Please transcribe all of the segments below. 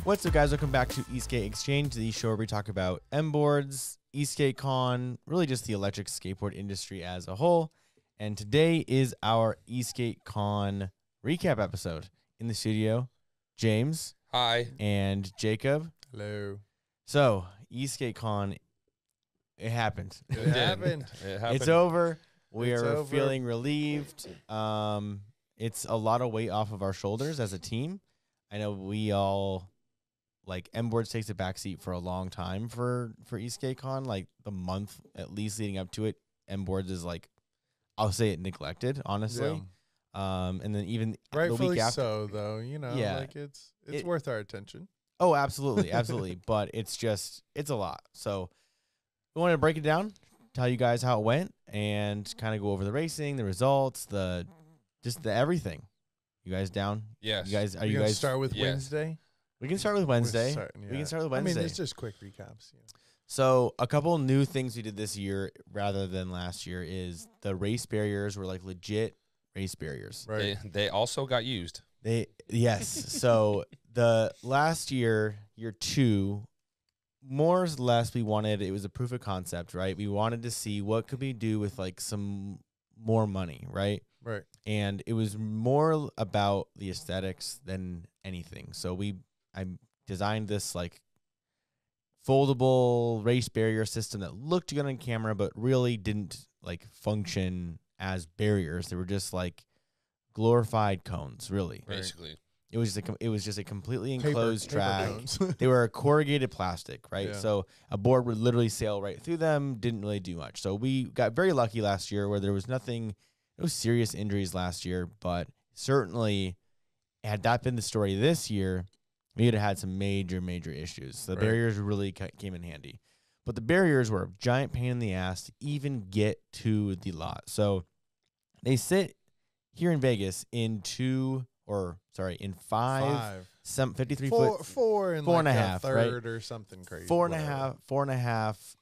What's up, guys? Welcome back to Esk8Exchange, the show where we talk about MBoards, Esk8con, really just the electric skateboard industry as a whole. And today is our Esk8con recap episode. In the studio, James. Hi. And Jacob. Hello. So, Esk8con, it happened. It happened. It's over. We It's are over. feeling relieved. It's a lot of weight off of our shoulders as a team. I know we all... Like, MBoards takes a backseat for a long time for Esk8con. Like, the month at least leading up to it, MBoards is like, I'll say it neglected, honestly. Yeah. And then even Rightfully the week after. so, though. You know, Yeah. like it's worth our attention. Oh, absolutely, absolutely. But it's a lot. So we wanted to break it down, tell you guys how it went, and kind of go over the racing, the results, the everything. You guys down? Yes. You guys, are You you guys guys start with Yes. Wednesday? We can start with Wednesday. Yeah. We can start with I Wednesday. mean, it's just quick recaps. You know. So a couple new things we did this year rather than last year is the race barriers were like legit race barriers. Right. They also got used. Yes. So the last year 2, more or less it was a proof of concept, right? We wanted to see what could we do with like some more money, right? Right. And it was more about the aesthetics than anything. So I designed this like foldable race barrier system that looked good on camera, but really didn't like function as barriers. They were just like glorified cones, really. Right. Basically. It was just a completely enclosed Paper track. cones. They were corrugated plastic, right? Yeah. So a board would literally sail right through them. Didn't really do much. So we got very lucky last year where there was no serious injuries last year, but certainly had that been the story this year, we would have had some major issues. The Right. barriers really came in handy. But the barriers were a giant pain in the ass to even get to the lot. So they sit here in Vegas in 5 53 foot, four and four like and a half, a third or something crazy. four and a whatever. half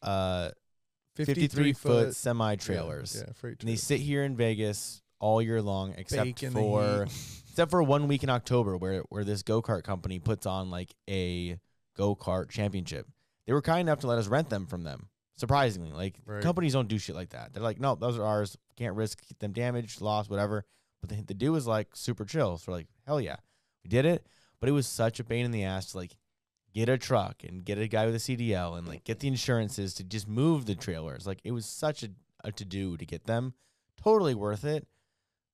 53 foot semi trailers. Yeah, freight And they trailers. sit here in Vegas all year long, except Bake in the for heat. 1 week in October, where this go-kart company puts on like a go-kart championship. They were kind enough to let us rent them from them. Surprisingly, like Right. companies don't do shit like that. They're like, no, those are ours. Can't risk them damaged, lost, whatever. But the dude was like super chill. So we're like, hell yeah, we did it. But it was such a pain in the ass to like get a truck and get a guy with a CDL and like get the insurances to just move the trailers. Like it was such a to-do to get them. Totally worth it.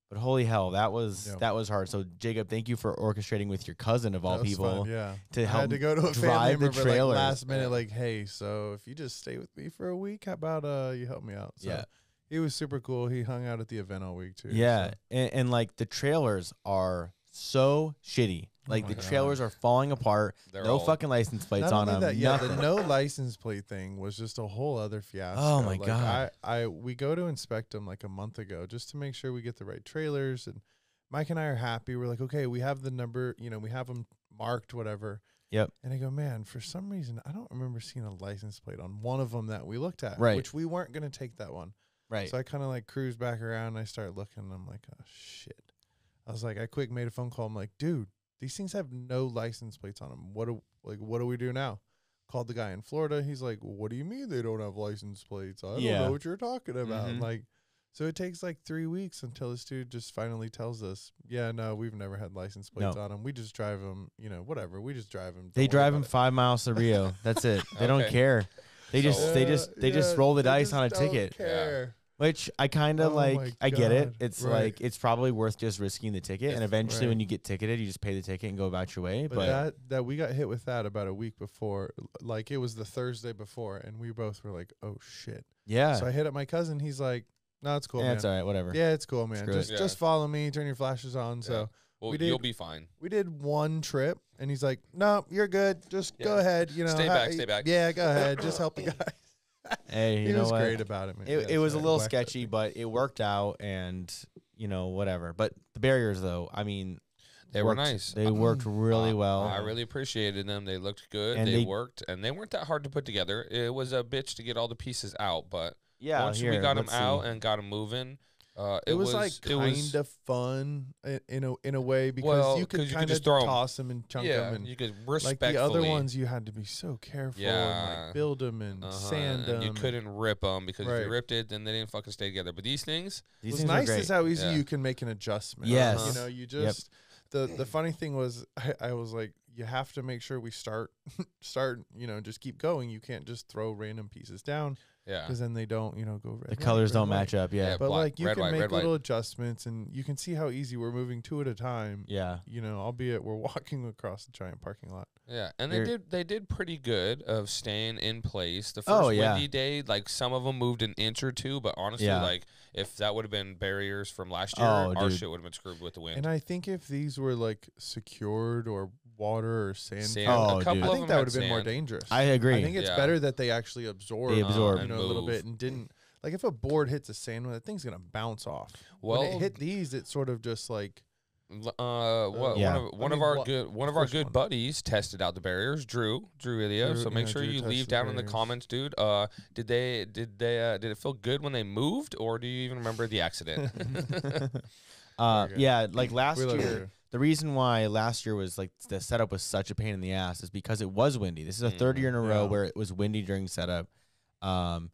But holy hell, that was hard. So Jacob, thank you for orchestrating with your cousin of all That was people fun, yeah. to I help had to go to a family drive the member like trailers. last minute, like, hey, so if you just stay with me for a week, how about you help me out? So Yeah. he was super cool. He hung out at the event all week too. Yeah, so. and like the trailers are so shitty. Like my the trailers are falling apart. They're No all- fucking license plates Not on only them. that, yeah, nothing. the no license plate thing was just a whole other fiasco. Oh, my Like, God. we go to inspect them like a month ago just to make sure we get the right trailers, and Mike and I are happy. We're like, okay, we have the number, we have them marked, whatever. Yep. And I go, man, for some reason, I don't remember seeing a license plate on one of them that we looked at, Right. which we weren't going to take that one. Right. So I kind of like cruise back around and I start looking and I'm like, oh shit. I was like, I quick made a phone call. I'm like, dude, these things have no license plates on them. What do we do now? Called the guy in Florida. He's like, what do you mean they don't have license plates? I don't know what you're talking about. Mhm. Like, so it takes like 3 weeks until this dude just finally tells us, yeah, no, we've never had license plates on them. We just drive them, whatever. We just drive them. They drive them 5 miles to Rio. That's it. They don't Okay. care. They just roll the dice on a don't ticket. Care. Which I kind of Oh like. my I get it. God. It's Right. like it's probably worth just risking the ticket, and eventually, Right. when you get ticketed, you just pay the ticket and go about your way. But that we got hit with that about a week before. Like it was the Thursday before, and we both were like, "Oh shit!" yeah, So I hit up my cousin. He's like, "No, it's cool, yeah, man. it's all right. Whatever. Yeah, it's cool, man. Screw it. Just follow me. Turn your flashes on." Yeah. So Well, we did- you'll be fine. we did one trip, and he's like, "No, you're good. Just go ahead. Stay back. Yeah, go ahead. Just help the guy." Hey, He you know was what? great about it, man. It Yeah, was a so little whacked sketchy, it. but it worked out, and whatever. But the barriers, though, I mean, They were nice. They worked really well. I really appreciated them. They looked good. And They worked, and they weren't that hard to put together. It was a bitch to get all the pieces out, but once we got them out and got them moving, it was like kind of fun in a way because you could kind of toss them and chunk them, and you could respectfully. Like the other ones, you had to be so careful and like build them and sand them. You couldn't rip them because if you ripped it, then they didn't fucking stay together. But these things, what's nice is how easy you can make an adjustment. Yes, you know, you just the funny thing was I was like, you have to make sure we start, you know, just keep going. You can't just throw random pieces down. Yeah, because then they don't, you know, go red. The colors don't match up. Yeah, but black, like you red, can white, make little adjustments, and you can see how easy we're moving two at a time. Yeah, you know, albeit we're walking across the giant parking lot. Yeah, and they did pretty good of staying in place. The first windy day, like some of them moved an inch or two, but honestly, like if that would have been barriers from last year, our shit would have been screwed with the wind. And I think if these were like secured or water or sand, I think that would have been more dangerous. I agree. I think it's better that they actually absorb, you know, a little bit and didn't. Like if a board hits a sand, that thing's gonna bounce off. Well, when it hit these, it's sort of just like. One of our good buddies tested out the barriers, Drew Ilia. So make sure you leave down in the comments, dude. Did it feel good when they moved, or do you even remember the accident? Yeah, like last year. The reason why last year was like the setup was such a pain in the ass is because it was windy. This is a third year in a row where it was windy during setup, and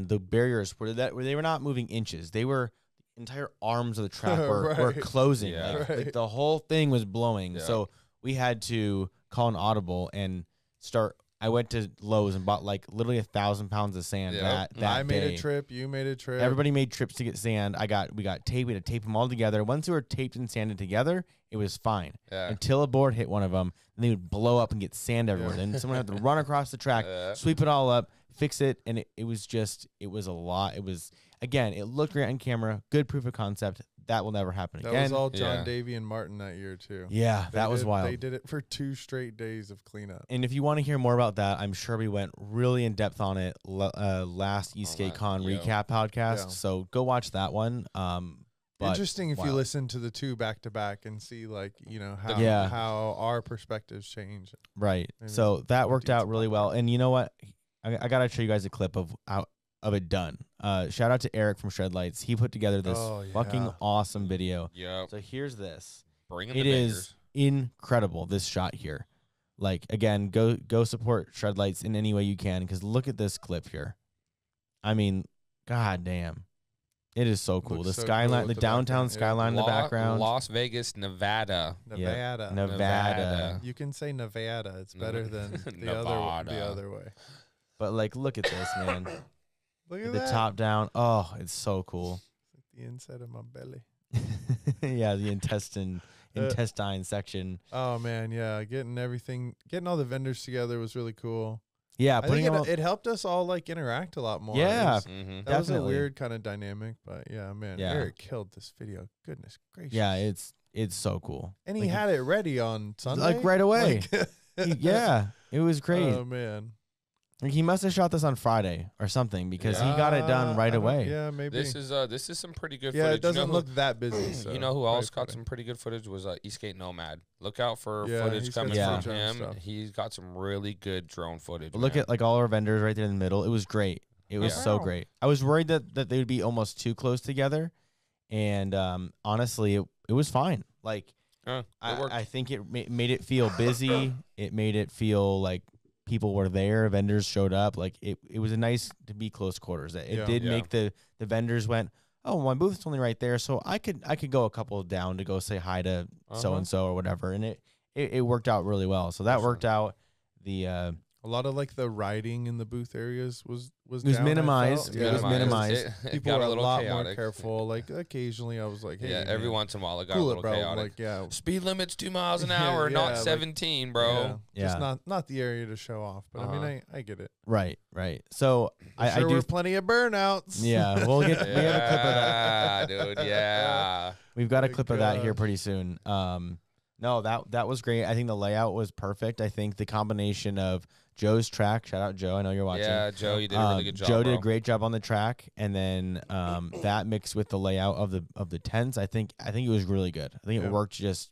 the barriers they were not moving inches. They were entire arms of the track were closing. Like the whole thing was blowing. So we had to call an audible and start. I went to Lowe's and bought like literally 1,000 pounds of sand that day. I made a trip. You made a trip. Everybody made trips to get sand. We got tape. We had to tape them all together. Once they were taped and sanded together, it was fine. Until a board hit one of them, and they would blow up and get sand everywhere. Then someone had to run across the track, sweep it all up, fix it, and it was a lot. It was, again, it looked great on camera. Good proof of concept. That will never happen again. That was all John Davey and Martin that year too. Yeah, that was wild. They did it for 2 straight days of cleanup. And if you want to hear more about that, I'm sure we went really in depth on it last Esk8Con recap podcast. So go watch that one. Interesting if you listen to the 2 back to back and see like, you know, how our perspectives change. Right. So that worked out really well. And you know what? I gotta show you guys a clip of it done. Shout out to Eric from Shredlights. He put together this fucking awesome video. Yeah. So here's this. It is incredible, this shot here. Like, again, go support Shredlights in any way you can, because look at this clip here. I mean, god damn. It is so cool. The skyline, the downtown skyline in the background. Las Vegas, Nevada. Nevada. You can say Nevada. It's better than the other way. But like, look at this, man. Look at the that. top down. Oh, it's so cool. It's like the inside of my belly. Yeah, the intestine section. Oh man, yeah. Getting all the vendors together was really cool. Yeah, I think it helped us all like interact a lot more. Yeah, that was a weird kind of dynamic, but yeah, man, Eric killed this video. Goodness gracious. Yeah, it's so cool. And he had it ready on Sunday, like right away. Yeah, it was great. Oh man. He must have shot this on Friday or something, because he got it done right away. Yeah, maybe. This is some pretty good footage. Yeah, it doesn't look that busy. So you know who else got some pretty good footage was Esk8 Nomad. Look out for footage coming from him. He's got some really good drone footage. Look at like all our vendors right there in the middle. It was great. It was so great. I was worried that they would be almost too close together, and honestly, it was fine. Like I think it made it feel busy. It made it feel like people were there, vendors showed up. Like it was a nice to be close quarters. It did make the vendors went, oh, my booth's only right there, so I could go a couple down to go say hi to so and so or whatever, and it worked out really well. So that worked out. A lot of like the riding in the booth areas was minimized. It was minimized. People were a lot more careful. Like occasionally, I was like, "Hey, every once in a while, it got a little chaotic." Like, speed limit's 2 miles an hour, not 17, bro. Just not the area to show off. But I mean, I get it. Right. So I do plenty of burnouts. Yeah, we have a clip of that, dude. Yeah, we've got a clip of that here pretty soon. No, that was great. I think the layout was perfect. I think the combination of Joe's track, shout out Joe, I know you're watching. Yeah, Joe, you did a really good job. Joe did a great job on the track, and then that mixed with the layout of the tents, I think it was really good. I think it worked just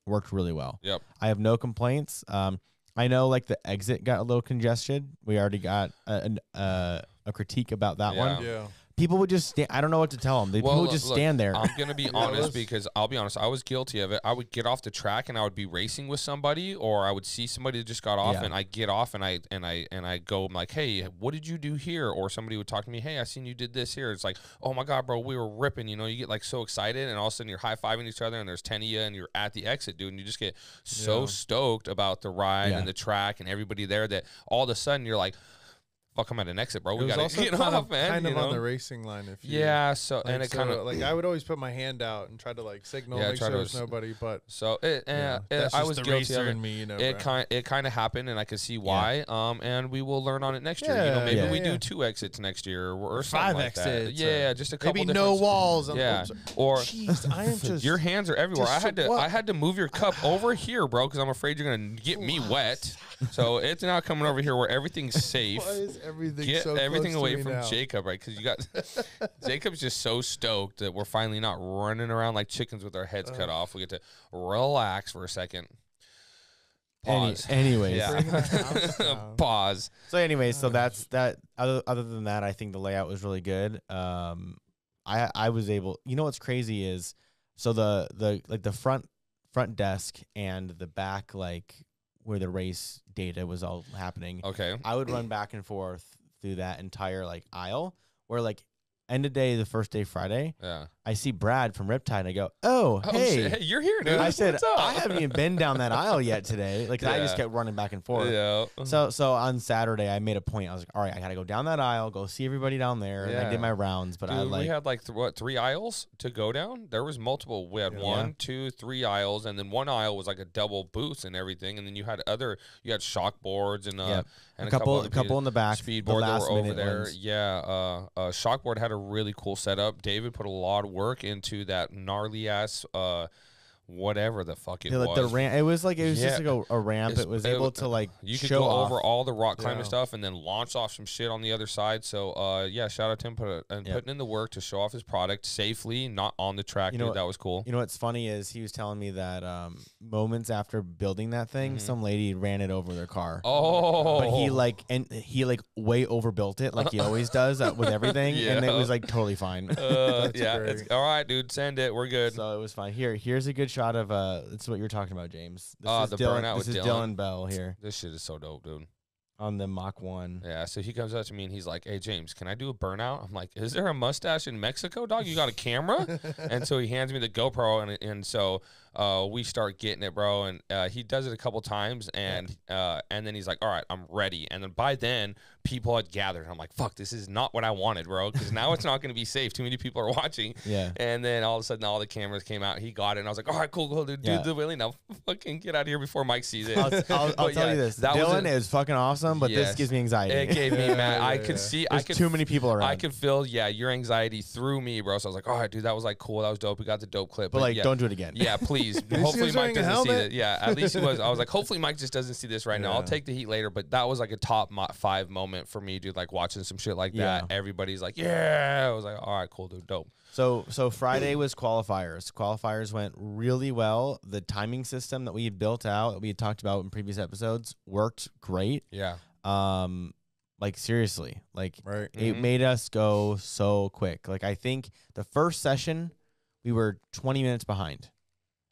worked really well. Yep. I have no complaints. I know like the exit got a little congested. We already got a critique about that one. Yeah. People would just stand. I don't know what to tell them. People would just stand there. I'm gonna be honest because I'll be honest. I was guilty of it. I would get off the track and I would be racing with somebody, or I would see somebody that just got off, and I get off and I go, I'm like, hey, what did you do here? Or somebody would talk to me, hey, I seen you did this here. It's like, oh my god, bro, we were ripping. You know, you get like so excited, and all of a sudden you're high fiving each other, and there's 10 of you, and you're at the exit, dude, and you just get so stoked about the ride and the track and everybody there that all of a sudden you're like, fuck, I'm at an exit, bro. We got to get off, man. Kind of on the racing line, if you so like, and it kind of like I would always put my hand out and try to like signal, make sure there's nobody. But so I was guilty of it. Me, you know, it kind of happened, and I could see why. And we will learn on it next year. You know, maybe we do 2 exits next year or 5 like exits. Yeah, just a couple. Maybe no walls. Yeah, or jeez, I am just your hands are everywhere. I had to move your cup over here, bro, because I'm afraid you're gonna get me wet. So it's not coming over here where everything's safe. Why is everything Get so everything close away to from now? Jacob, right? Because you got Jacob's just so stoked that we're finally not running around like chickens with our heads cut off. We get to relax for a second. Pause. Anyways, pause. So anyways, so that's that. Other than that, I think the layout was really good. I was able. You know what's crazy is so the like the front desk and the back like where the race data was all happening. Okay. I would run back and forth through that entire like aisle where like end of day, the first day, Friday. Yeah. I see Brad from Riptide and I go, oh, hey. Shit. Hey, you're here, dude. I said, what's up? I haven't even been down that aisle yet today. Like, I just kept running back and forth. Yeah. So on Saturday, I made a point. I was like, all right, I got to go down that aisle, go see everybody down there. And I did my rounds. But dude, we had like, 3 aisles to go down? There was multiple. We had 1, 2, 3 aisles. And then one aisle was like a double booth and everything. And then you had shock boards and a couple in the back. Speed board that were over there. Ones. Yeah. Shockboard had a really cool setup. David put a lot of work into that gnarly ass whatever the fuck it was. Like the ramp. It was just like a ramp. It was able to like you could show go off. over all the rock climbing stuff and then launch off some shit on the other side. So shout out to him putting in the work to show off his product safely, not on the track. Dude, that was cool. You know what's funny is he was telling me that moments after building that thing, some lady ran it over their car. Oh, but he way overbuilt it like he always does with everything, and it was like totally fine. It's all right, dude. Send it. We're good. So it was fine. Here's a good shot of this is what you're talking about, James. This is the Dylan, burnout this with is Dylan Bell here This shit is so dope, dude. on the Mach 1. Yeah, so he comes up to me and he's like, hey, James, can I do a burnout? I'm like, is there a mustache in Mexico, dog? You got a camera? And so he hands me the GoPro, and so we start getting it, bro. And he does it a couple times, and then he's like, all right, I'm ready. And then by then, people had gathered. I'm like, fuck, this is not what I wanted, bro, because now it's not going to be safe. Too many people are watching. Yeah. And then all of a sudden, all the cameras came out. He got it, and I was like, all right, cool, dude. Do the wheelie now. Fucking get out of here before Mike sees it. I'll tell you this. Dylan is fucking awesome, but this gives me anxiety. It gave me, man. I could see. There's too many people around. I could feel, your anxiety through me, bro. So I was like, all right, dude, that was like cool. That was dope. We got the dope clip. But don't do it again. Yeah, please. Hopefully Mike doesn't see it. Yeah, at least he was. I was like, hopefully Mike just doesn't see this right now. I'll take the heat later. But that was like a top 5 moment for me, dude. Like watching some shit like that. Everybody's like, yeah. I was like, all right, cool, dude, dope. So Friday was qualifiers. Qualifiers went really well. The timing system that we had built out, that we had talked about in previous episodes, worked great. Yeah. Like seriously, like it made us go so quick. Like I think the first session we were 20 minutes behind.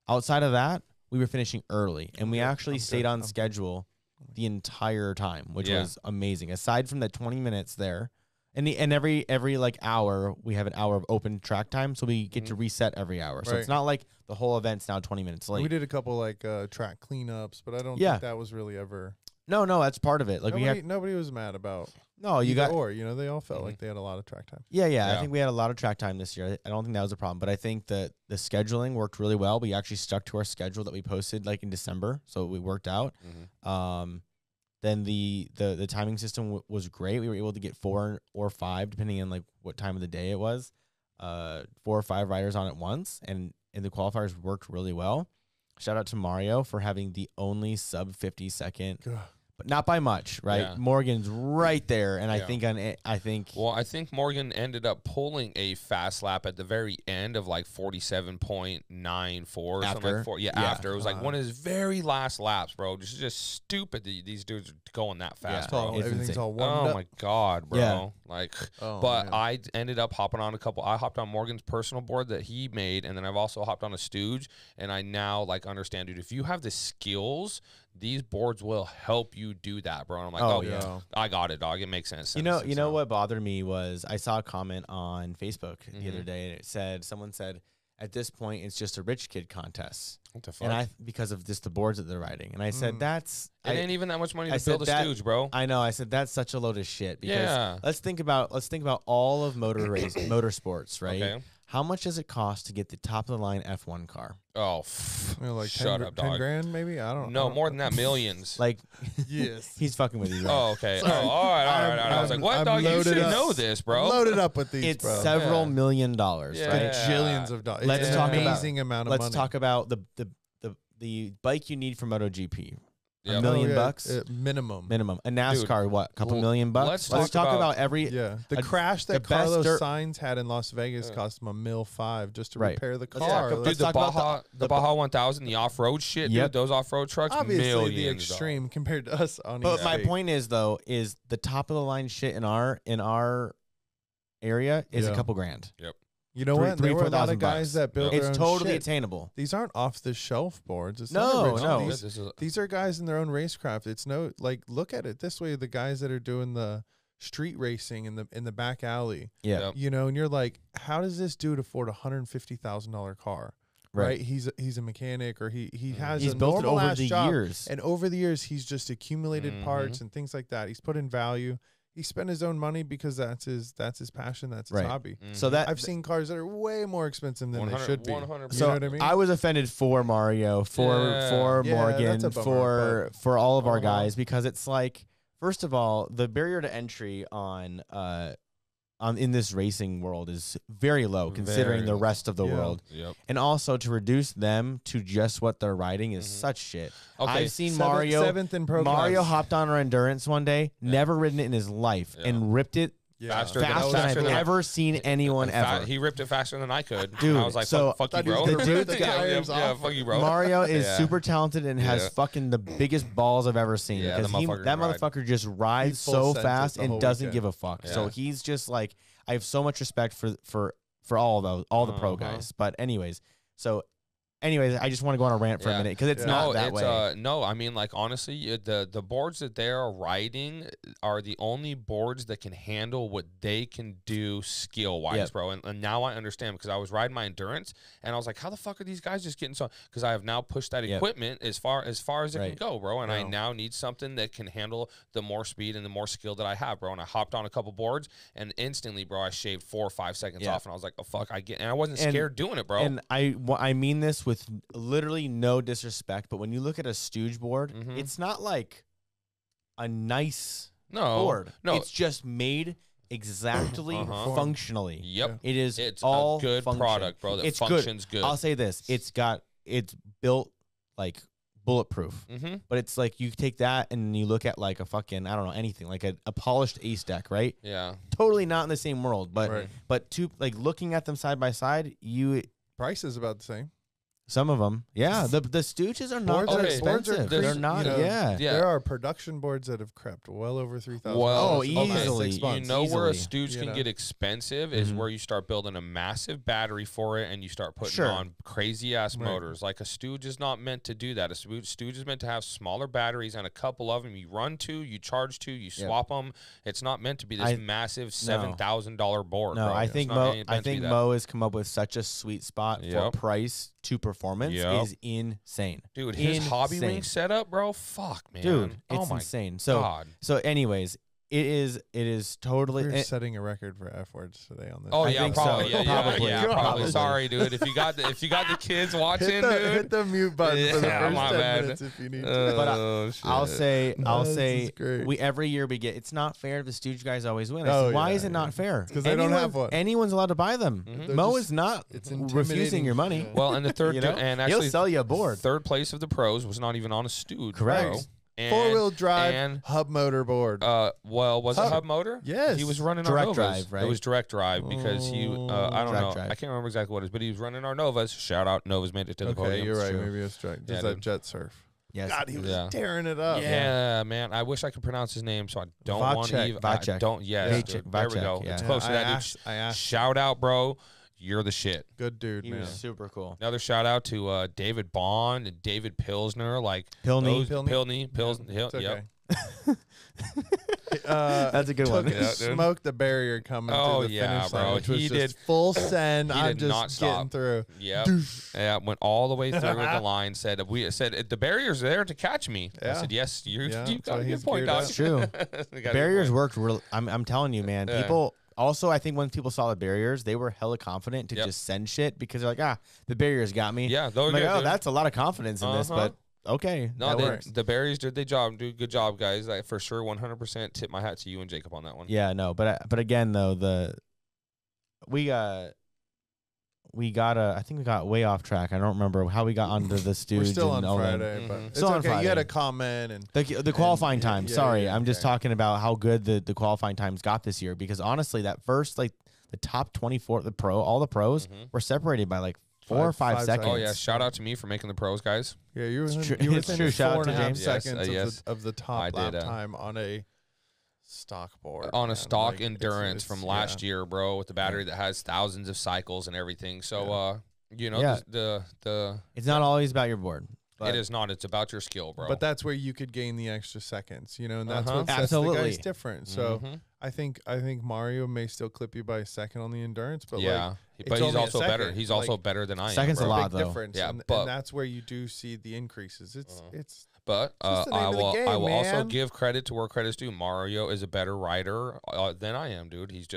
Outside of that, we were finishing early, and we actually stayed on schedule the entire time, which was amazing. Aside from the 20 minutes there, and every like hour we have an hour of open track time, so we get to reset every hour. So it's not like the whole event's now 20 minutes late. We did a couple like track cleanups, but I don't think that was really ever. No, that's part of it. Like nobody was mad about. No, they all felt like they had a lot of track time. Yeah. I think we had a lot of track time this year. I don't think that was a problem, but I think that the scheduling worked really well. We actually stuck to our schedule that we posted like in December, so we worked out. Then the timing system was great. We were able to get 4 or 5, depending on like what time of the day it was, 4 or 5 riders on at once, and the qualifiers worked really well. Shout out to Mario for having the only sub 50-second but not by much, right? Yeah. Morgan's right there, and I think Well, I think Morgan ended up pulling a fast lap at the very end of like 47.94 or something like that. Yeah, after. It was like one of his very last laps, bro. Just stupid that these dudes are going that fast, bro. Everything's all warmed up. Oh my god, bro. Yeah. Like, but man. I ended up hopping on I hopped on Morgan's personal board that he made, and then I've also hopped on a Stooge, and I now like understand, dude, if you have the skills, these boards will help you do that, bro. And I'm like, I got it, dog. It makes sense. You know what bothered me was I saw a comment on Facebook the other day, and it said, someone said, at this point, it's just a rich kid contest. What the fuck? And because of just the boards that they're riding. And I said, it ain't even that much money to build a Stooge, bro. I know. I said, that's such a load of shit. Because let's think about all of motorsports, right? Okay. How much does it cost to get the top of the line F1 car? Oh, like shut up, dog. 10 grand, maybe? I don't know. No, more than that, millions. Like, yes. He's fucking with you, bro. Oh, okay. Sorry. All right. I was like, what, dog? You should know this, bro. I'm loaded up with these, bro. It's several $1 million, right? Bajillions of dollars. Let's talk amazing amount of money. Let's talk about the bike you need for MotoGP. $1 million bucks minimum. A NASCAR, dude, what? A couple $1 million bucks. Let's talk about every the crash that Carlos Sainz had in Las Vegas cost him $1.5 million just to repair the car. Dude, the Baja 1000, the off road shit, dude, those off road trucks, obviously millions, the extreme compared to us on. But my point is though, is the top of the line shit in our area is a couple grand. Yep. You know what? There were a lot of guys that build their own totally shit. attainable. These aren't off the shelf boards. It's no. These are guys in their own racecraft. It's look at it this way: the guys that are doing the street racing in the back alley. Yeah. You know, and you're like, how does this dude afford $150,000 car? Right. He's a mechanic, or he has he's a built it normal over the job, years, and over the years he's just accumulated parts and things like that. He's put in value. He spent his own money because that's his passion, that's his hobby. So that I've seen cars that are way more expensive than they should be. 100%. So you know what I mean? I was offended for Mario, for Morgan, for all of our guys, because it's like, first of all, the barrier to entry in this racing world is very low considering the rest of the world. Yep. And also to reduce them to just what they're riding is such shit. Okay. I've seen Mario hopped on our Endurance one day, never ridden it in his life, and ripped it faster than I've ever seen anyone ever. He ripped it faster than I could. Dude, and I was like, fuck you, bro. The dude's fuck you, bro. Mario is super talented and has fucking the biggest balls I've ever seen. Yeah, because that motherfucker just rides so fast and doesn't give a fuck. Yeah. So he's just like, I have so much respect for all the pro guys. But anyways, I just want to go on a rant for a minute because it's not that way. No, I mean, like, honestly, the boards that they are riding are the only boards that can handle what they can do skill-wise, bro. And now I understand, because I was riding my Endurance, and I was like, how the fuck are these guys just getting so... Because I have now pushed that equipment as far as it can go, bro. And I now need something that can handle the more speed and the more skill that I have, bro. And I hopped on a couple boards, and instantly, bro, I shaved 4 or 5 seconds off, and I was like, oh, fuck, and I wasn't scared doing it, bro. And I mean this with literally no disrespect, but when you look at a Stooge board, it's not like a nice board. No, it's just made exactly functionally. Yep, it's all a good product, bro. That functions good. I'll say this: it's built like bulletproof. But it's like you take that and you look at like a fucking, I don't know, anything like a polished ace deck, right? Yeah, totally not in the same world, but to like looking at them side by side, price is about the same. Some of them, yeah. The Stooges are not that expensive. They're not, There are production boards that have crept well over $3,000. Well, easily. You know where a Stooge can get expensive is where you start building a massive battery for it, and you start putting on crazy ass motors. Like a Stooge is not meant to do that. A Stooge is meant to have smaller batteries, and a couple of them you run to, you charge to, you swap them. It's not meant to be this massive $7,000 board. No, bro. I think Mo has come up with such a sweet spot for price to performance is insane. Dude, his hobby ring setup, bro, fuck, man. Dude, it's insane. So anyways, it is totally... We're setting a record for F words today on this. Oh, yeah, probably. So. Yeah, probably. Sorry, dude. If you got the kids watching, hit the mute button for the first 10 minutes if you need to. But I'll say, every year we get, it's not fair the Stooge guys always win. Why is it not fair? Because they don't have one. Anyone's allowed to buy them. Mo is not refusing your money. Well, and the third, and actually, he'll sell you a board. Third place of the pros was not even on a Stooge. Correct. Bro. 4-wheel drive hub motor board. Well, was it hub motor? Yes. He was running direct our Novas. drive, right? It was direct drive because he, I don't know. Drive. I can't remember exactly what it is, but he was running our Novas. Shout out, Novas made it to the podium. Okay, you're right. True. Maybe it's direct. Does that jet surf? Yes. God, he was tearing it up. Yeah, man. I wish I could pronounce his name, so I don't want to even. Vacek. Don't. Yes, there we go. Yeah. It's close to that, dude. I asked. Shout out, bro. You're the shit. Good dude, He man. was super cool. Another shout out to David Bond and David Pilsner, like Pilsner. Yep. That's a good one. Smoked the barrier coming to the finish line, which was he just did full send. He I'm did not just stop. getting through. Yep. Yeah, went all the way through the line. Said the barrier's there to catch me. I said yes. You got a good point, dog. It's true. Barriers worked real. I'm telling you, man. People. Also, I think when people saw the barriers, they were hella confident to just send shit because they're like, the barriers got me. Yeah, I'm like, that's a lot of confidence in this, but okay. No, the barriers did their job. Do a good job, guys. I for sure 100% tip my hat to you and Jacob on that one. Yeah, no, but again though, I think we got way off track. I don't remember how we got onto the Stooge. We're still on and Friday, but it's still on okay. Friday. You had a comment and the qualifying time. Sorry, I'm just okay. talking about how good the qualifying times got this year because honestly, that first the top 24, all the pros were separated by like 4 or 5 seconds. Oh yeah, shout out to me for making the pros, guys. Yeah, you were true. within Shout out to 4.5 James. seconds of the top lap time on a stock board. On a stock endurance from last year, bro, with the battery that has thousands of cycles and everything. So the it's not always about your board. It is not. It's about your skill, bro. But that's where you could gain the extra seconds, and that's what sets the guys different. So I think Mario may still clip you by a second on the endurance, but but he's also better. He's also better than I am. Seconds a lot, though. Difference. Yeah, and that's where you do see the increases. It's. But I will also give credit to where credit's due. Mario is a better rider than I am, dude. He's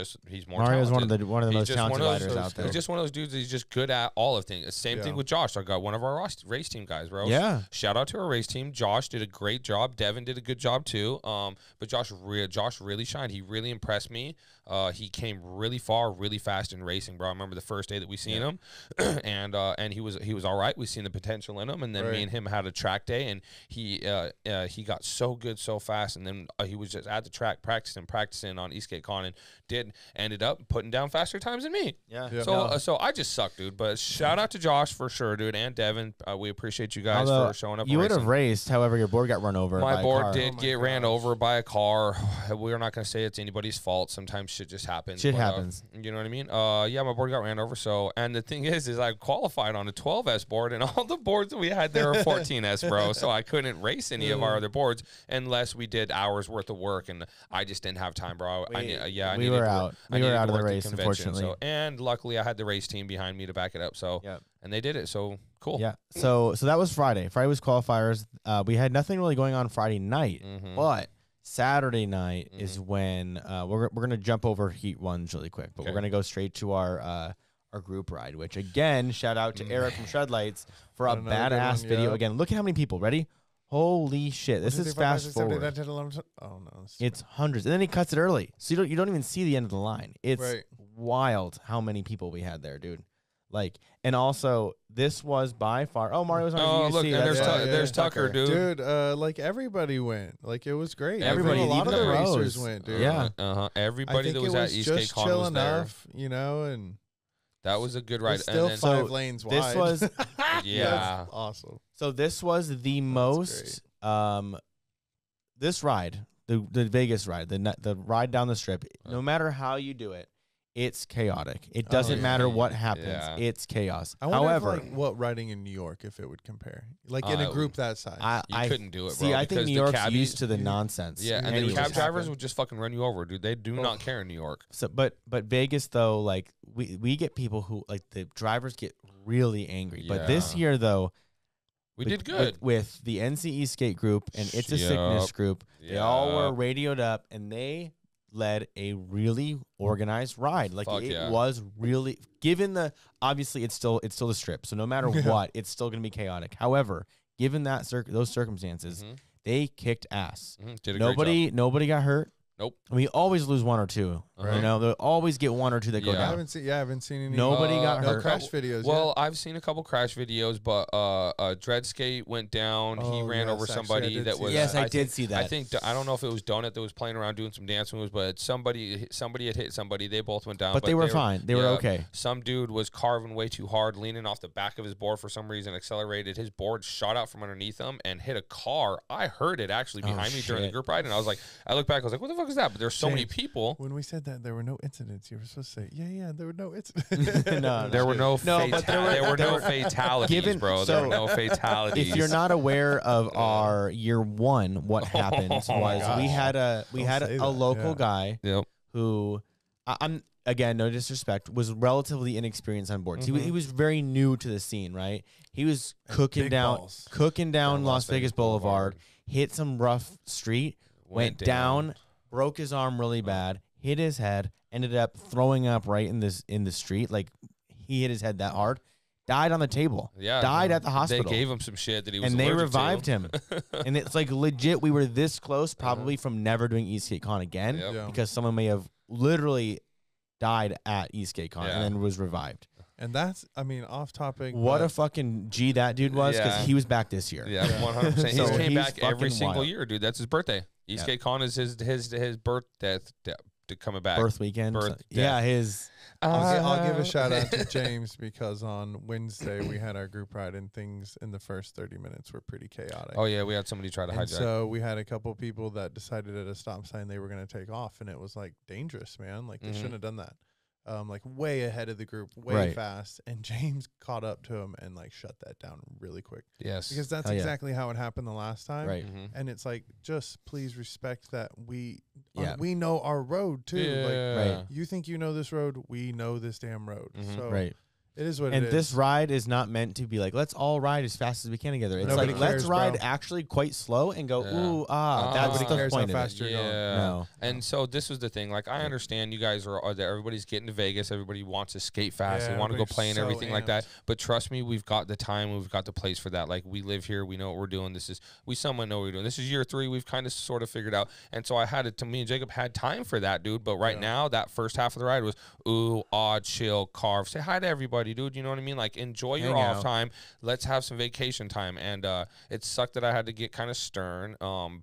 more Mario's talented. one of the most talented riders out there. He's just one of those dudes. He's just good at all of things. Same thing with Josh. I got one of our race team guys, bro. Yeah. Shout out to our race team. Josh did a great job. Devin did a good job too. But Josh really shined. He really impressed me. He came really far, really fast in racing, bro. I remember the first day that we seen him, and he was all right. We seen the potential in him, and then me and him had a track day, and he got so good so fast, and then he was just at the track practicing on Esk8Con, and ended up putting down faster times than me. Yeah. So I just suck, dude. But shout out to Josh for sure, dude, and Devin. We appreciate you guys for showing up. You would have raced, however, your board got run over. My by board a car. did get ran over by a car. We're not gonna say it's anybody's fault. Sometimes shit just happens. Shit happens. You know what I mean? Yeah, my board got ran over. So, and the thing is I qualified on a 12S board, and all the boards that we had there are 14S, bro. So I couldn't race any of our other boards unless we did hours worth of work, and I just didn't have time, bro. We were out of the race, unfortunately. So, and luckily, I had the race team behind me to back it up. So, and they did it. So cool. Yeah. So that was Friday. Friday was qualifiers. We had nothing really going on Friday night, but Saturday night is when we're gonna jump over heat ones really quick, but we're gonna go straight to our group ride. Which again, shout out to Eric from Shredlights for a badass video. Again, look at how many people. Ready? Holy shit! This is fast forward. Oh no, it's hundreds, and then he cuts it early, so you don't even see the end of the line. It's wild how many people we had there, dude. Like, and also this was by far. Oh, Mario's on. Oh, look, and there's Tucker, dude. Like everybody went. Like it was great. Everybody, a lot of the pros. racers went, dude. Yeah. Everybody that was at Esk8Con just chill was there. enough, and. That was a good ride. Still and 5 lanes wide. This was That's awesome. So this was the most this ride, the Vegas ride, the ride down the strip. No matter how you do it, it's chaotic. It doesn't matter what happens. Yeah. It's chaos. However, what riding in New York, if it would compare, like in a group that size, you couldn't do it, bro. See, I think New York's used to the nonsense. Yeah, and the cab drivers would just fucking run you over, dude. They do not care in New York. So, but Vegas though, like we get people who like the drivers get really angry. But this year though, we did good with the NCE skate group and It's a Sickness group. They all were radioed up, and they led a really organized ride. Like it was really, given the, obviously it's still the strip, so no matter what, it's still gonna be chaotic. However, given that those circumstances, they kicked ass. Did a great job. Nobody got hurt. Nope. We always lose one or two You know, they'll always get one or two that go down. I haven't seen any. Nobody got hurt. No crash videos. Well, I've seen a couple crash videos, but Dreadskate went down. He ran over somebody that was. Yes, I did see that. I don't know if it was Donut that was playing around doing some dance moves, but somebody had hit somebody. They both went down. But they were fine. They were okay. Some dude was carving way too hard, leaning off the back of his board for some reason, accelerated. His board shot out from underneath him and hit a car. I heard it actually behind me during the group ride, and I was like, I looked back, I was like, what the fuck is that? But there's so many people. When we said that there were no incidents, you were supposed to say, yeah, there were no incidents. There were no fatalities, bro. There were no fatalities. If you're not aware of our year one, what happened was we had a local guy who I'm again, no disrespect, was relatively inexperienced on boards. He was very new to the scene, right? He was cooking down Las Vegas Boulevard, hit some rough street, went down, broke his arm really bad, hit his head, ended up throwing up right in the street. Like, he hit his head that hard, died on the table. Yeah, died at the hospital. They gave him some shit that he was and allergic they revived to. him. And it's like legit. We were this close, probably from never doing Esk8Con again, because someone may have literally died at Esk8Con and then was revived. And that's, I mean, off topic. What a fucking G that dude was, because he was back this year. Yeah, 100%. He came back every single year, dude. That's his birthday. Esk8Con is his birth death coming back. Birth weekend. His. I'll give a shout out to James, because on Wednesday we had our group ride and things in the first 30 minutes were pretty chaotic. Oh yeah, we had somebody try to hijack. So we had a couple people that decided at a stop sign they were going to take off, and it was like dangerous, man. Like they shouldn't have done that. Like way ahead of the group, way fast, and James caught up to him and like shut that down really quick. Yes, because that's exactly how it happened the last time. Right, and it's like, just please respect that we know our road too. Like, you think you know this road, we know this damn road. So it is what it is. And this ride is not meant to be like, let's all ride as fast as we can together. It's nobody like, let's ride actually quite slow and go, ooh, that's the point of it. No. And so this was the thing. Like, I understand you guys are there. Everybody's getting to Vegas. Everybody wants to skate fast. They want to go play and everything like that. But trust me, we've got the time. We've got the place for that. Like, we live here. We know what we're doing. We somewhat know what we're doing. This is year 3. We've kind of sort of figured out. And so me and Jacob had time for that, dude. But right now, that first half of the ride was, ooh, chill, carve. Say hi to everybody, dude. You know what I mean? Like, enjoy your off time. Let's have some vacation time. And it sucked that I had to get kind of stern.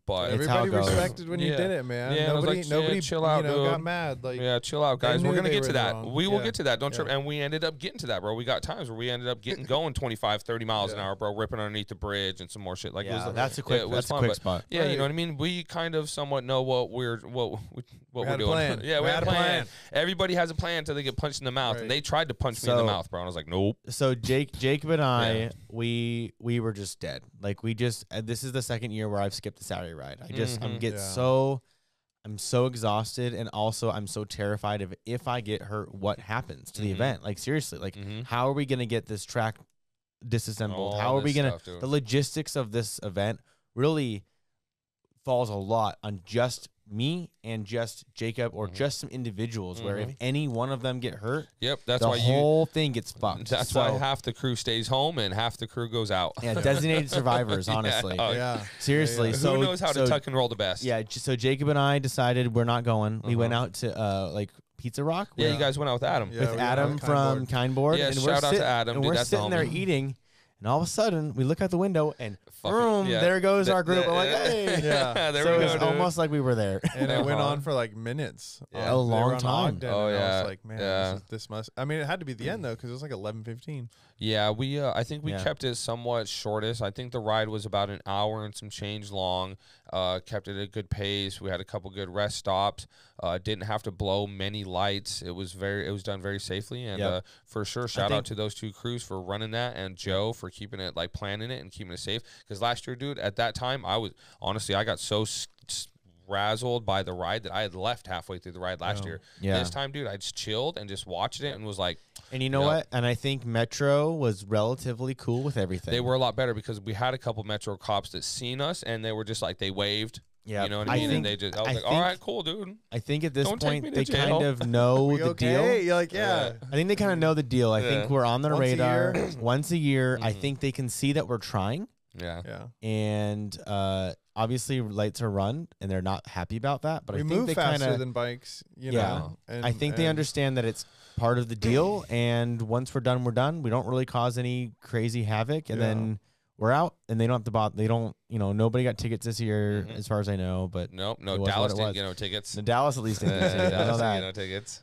But everybody respected when you did it, man. Yeah, nobody chill out, got mad. Like, chill out, guys. We're gonna get to that. We will get to that. Don't trip. And we ended up getting to that, bro. We got times where we ended up going 25, 30 miles an hour, bro, ripping underneath the bridge and some more shit. Like, that's a quick spot. Yeah, you know what I mean. We kind of somewhat know what we're doing. Yeah, we had a plan. Everybody has a plan until they get punched in the mouth, and they tried to punch me in the mouth, bro. And I was like, nope. So Jacob and I, we were just dead. Like, this is the second year where I've skipped the Saturday ride. I'm so exhausted, and also I'm so terrified of if I get hurt, what happens to the event. Like, seriously, like how are we gonna get this track disassembled? How are we gonna the logistics of this event really falls a lot on just me and just Jacob or just some individuals where if any one of them get hurt, that's the why whole thing gets fucked. That's why half the crew stays home and half the crew goes out. Yeah, designated survivors, honestly. Seriously. So who knows how to tuck and roll the best? Yeah, so Jacob and I decided we're not going. We went out to like Pizza Rock. Yeah, you guys went out with Adam. With Adam from Kindboard. Yeah, and shout out to Adam. And we're sitting there eating. And all of a sudden, we look out the window, and boom, there goes our group. I'm like, hey. There we go, it's almost like we were there. And it went on for like minutes. A long time. Oh, yeah. I was like, man, this must. I mean, it had to be the end, though, because it was like 11:15. Yeah, I think we kept it somewhat shortest. I think the ride was about an hour and some change long. Kept it at a good pace. We had a couple good rest stops. Didn't have to blow many lights. It was done very safely, and for sure, shout out to those two crews for running that, and Joe for keeping it, like, planning it and keeping it safe. Because last year, dude, at that time, I got so razzled by the ride that I had left halfway through the ride last year. This time, dude, I just chilled and just watched it and was like. And you know what? And I think Metro was relatively cool with everything. They were a lot better because we had a couple Metro cops that seen us, and they were just like, they waved. Yeah, you know what I mean? And I was like, all right, cool, dude. I think at this point, they kind of know the deal. You're like, I think they kind of know the deal. I think we're on their radar once a year. I think they can see that we're trying. Yeah. And obviously lights are run, and they're not happy about that. But we I think move they faster than bikes, you know. And, I think they understand that it's part of the deal, and once we're done, we're done. We don't really cause any crazy havoc, and then we're out, and they don't have to bother. They don't, nobody got tickets this year, as far as I know. But no, Dallas didn't get no tickets. The Dallas at least didn't get tickets. I know that. No tickets.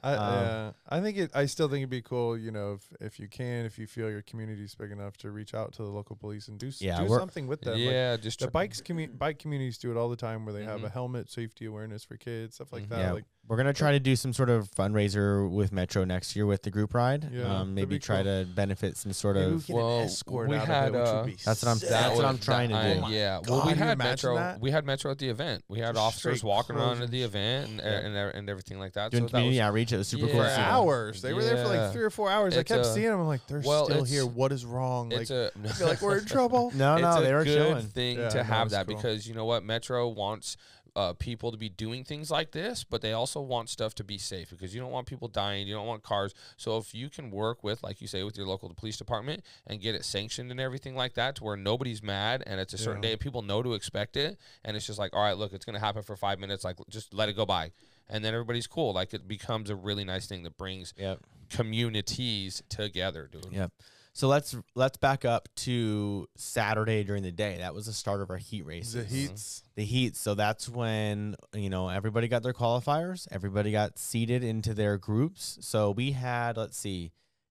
I think I still think it'd be cool, if you if you feel your community's big enough to reach out to the local police and do something with them. Yeah, just the bike communities do it all the time, where they have a helmet safety awareness for kids, stuff like that. Yeah, like we're gonna try to do some sort of fundraiser with Metro next year with the group ride. Yeah, maybe try to benefit some sort of. Well, escort we out had. of it, which would be that's what I'm trying to do. Yeah, well, we had Metro. We had Metro at the event. We had officers walking around at the event and everything like that. Doing community outreach. It was super cool. For hours, they were there for like 3 or 4 hours. I kept seeing them. I'm like, they're still here. What is wrong? Like, I feel like we're in trouble. No, they were chilling. It's a good thing to have that because you know what, Metro wants people to be doing things like this, but they also want stuff to be safe because you don't want people dying. You don't want cars. So if you can work with, like you say, with your local police department and get it sanctioned and everything like that to where nobody's mad and it's a certain day and people know to expect it and it's just like, all right, look, it's going to happen for 5 minutes. Like, just let it go by. And then everybody's cool. Like, it becomes a really nice thing that brings communities together, dude. Yep. So let's back up to Saturday during the day. That was the start of our heat races. The heats. So that's when, everybody got their qualifiers. Everybody got seated into their groups. So we had,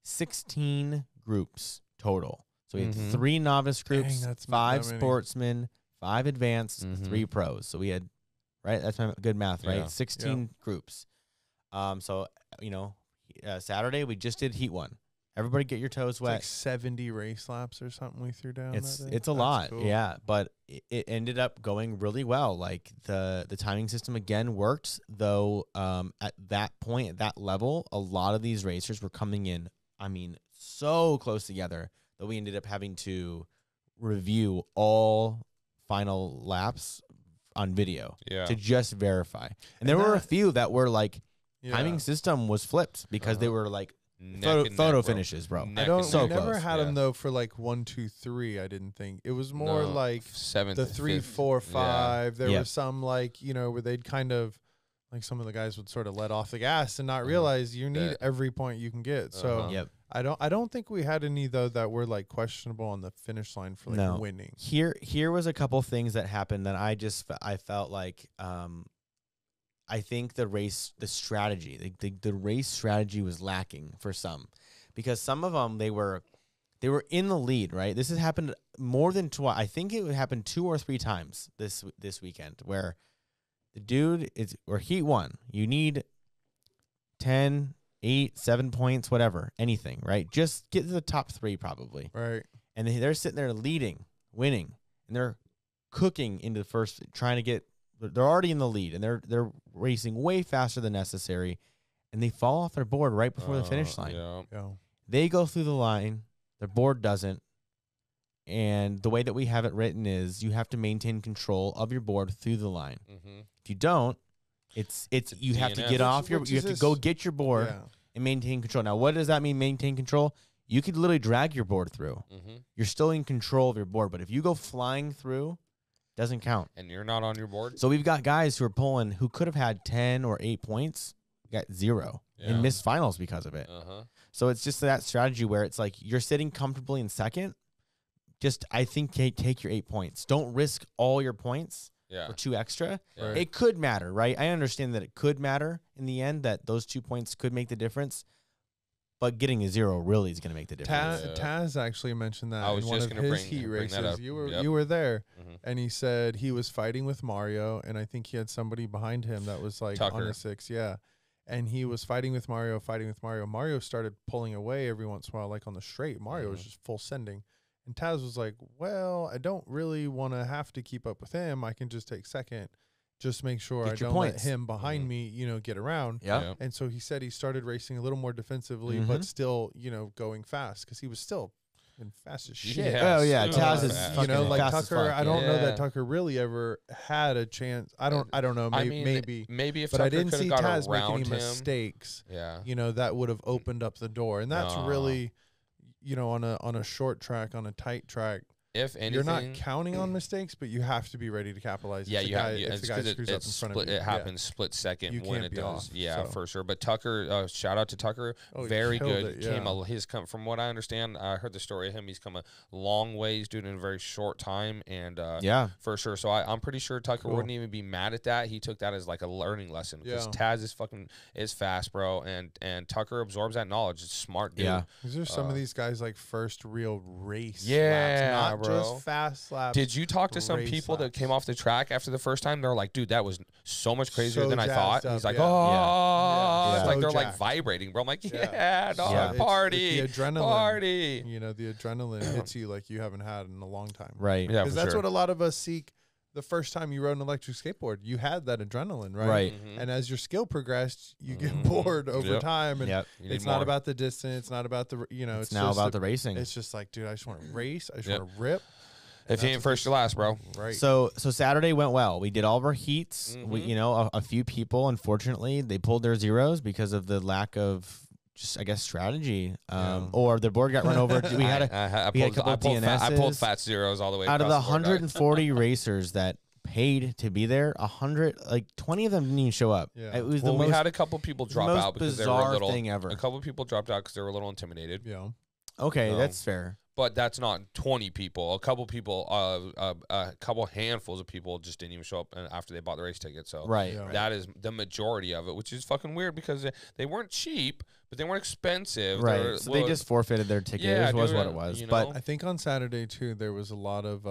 16 groups total. So we had 3 novice groups, 5 sportsmen, 5 advanced, 3 pros. So we had, right? That's my good math, right? 16 groups. So, Saturday we just did heat 1. Everybody get your toes wet. Like 70 race laps or something we threw down. It's a lot, cool. Yeah. But it ended up going really well. Like the timing system again worked, though. At that point, at that level, a lot of these racers were coming in. I mean, so close together that we ended up having to review all final laps on video to just verify. And there were a few that were like timing system was flipped because they were like. Photo finishes, bro. We never had them though for like 1, 2, 3. I didn't think it was more like 7th, the 3, 4, 5. There was some like where they'd kind of like some of the guys would sort of let off the gas and not realize you need every point you can get. So I don't think we had any though that were like questionable on the finish line for like winning. Here was a couple things that happened that I felt like. I think the race strategy was lacking for some, because some of them they were in the lead, right? This has happened more than twice. I think it happened 2 or 3 times this weekend where the dude or heat 1, you need 10, 8, 7 points, whatever, anything, right? Just get to the top 3 probably, right? And they're sitting there leading, winning, and they're cooking into the first, trying to get. They're already in the lead, and they're racing way faster than necessary, and they fall off their board right before the finish line. They go through the line, their board doesn't, and the way that we have it written is you have to maintain control of your board through the line. If you don't, it's you have to get off you have to go get your board and maintain control. Now, what does that mean? Maintain control? You could literally drag your board through. You're still in control of your board, but if you go flying through. Doesn't count. And you're not on your board? So we've got guys who could have had 10 or 8 points, got 0, and missed finals because of it. So it's just that strategy where it's like you're sitting comfortably in second. Just, I think, take your 8 points. Don't risk all your points for 2 extra. Right. It could matter, right? I understand that it could matter in the end, that those 2 points could make the difference. But getting a 0 really is going to make the difference. Taz actually mentioned that in one of his heat races. That up. You were there, and he said he was fighting with Mario, and I think he had somebody behind him that was like Tucker. on a 6, and he was fighting with Mario. Mario started pulling away every once in a while, like on the straight. Mario was just full sending, and Taz was like, "Well, I don't really want to have to keep up with him. I can just take second." Just make sure I don't let him behind me, get around. And so he said he started racing a little more defensively, but still, going fast because he was still fast as shit. Taz is like Tucker. I don't know that Tucker really ever had a chance. I don't know. Maybe if but Tucker I didn't see Taz make any him, mistakes. That would have opened up the door, and that's really, on a short track, on a tight track. if anything, you're not counting on mistakes, but you have to be ready to capitalize. Yeah, you have. If the guy screws up in front of you, it happens split second you when can't it be does. off, Yeah, so. for sure. But Tucker, shout out to Tucker, very good. His come from what I understand. I heard the story of him. He's come a long ways, dude, in a very short time, and yeah, for sure. So I'm pretty sure Tucker wouldn't even be mad at that. He took that as like a learning lesson because Taz is fast, bro, and Tucker absorbs that knowledge. It's smart, dude. Yeah, because there's some of these guys like first real race. Yeah, laps, not bro. just fast laps. Did you talk to some people that came off the track after the first time? They're like, dude, that was so much crazier than I thought. He's like, it's like they're like vibrating, bro. I'm like, party, the adrenaline, party. You know, the adrenaline hits you like you haven't had in a long time. Right. Yeah, because that's what a lot of us seek. The first time you rode an electric skateboard, you had that adrenaline, right? Right. And as your skill progressed, you get bored over time, and it's not about the distance, it's not about the it's now about the racing. It's just like, dude, I just want to race, I just want to rip. If you ain't first, you're last, bro. Right. So Saturday went well. We did all of our heats. We, a few people, unfortunately, they pulled their zeros because of the lack of just, I guess, strategy. Or their board got run over. We had a couple of DNSs. I pulled fat zeros all the way out of the 140 board, racers that paid to be there. 20 of them didn't even show up. Yeah. It was we had a couple people drop out because they were a little. Thing ever. A couple people dropped out because they were a little intimidated. Yeah. Okay, that's fair. But that's not 20 people. A couple people, a couple handfuls of people just didn't even show up after they bought the race ticket. So that is the majority of it, which is fucking weird because they weren't cheap, but they weren't expensive. Right. So they just forfaited their ticket. Yeah, was what it was. But I think on Saturday too, there was a lot of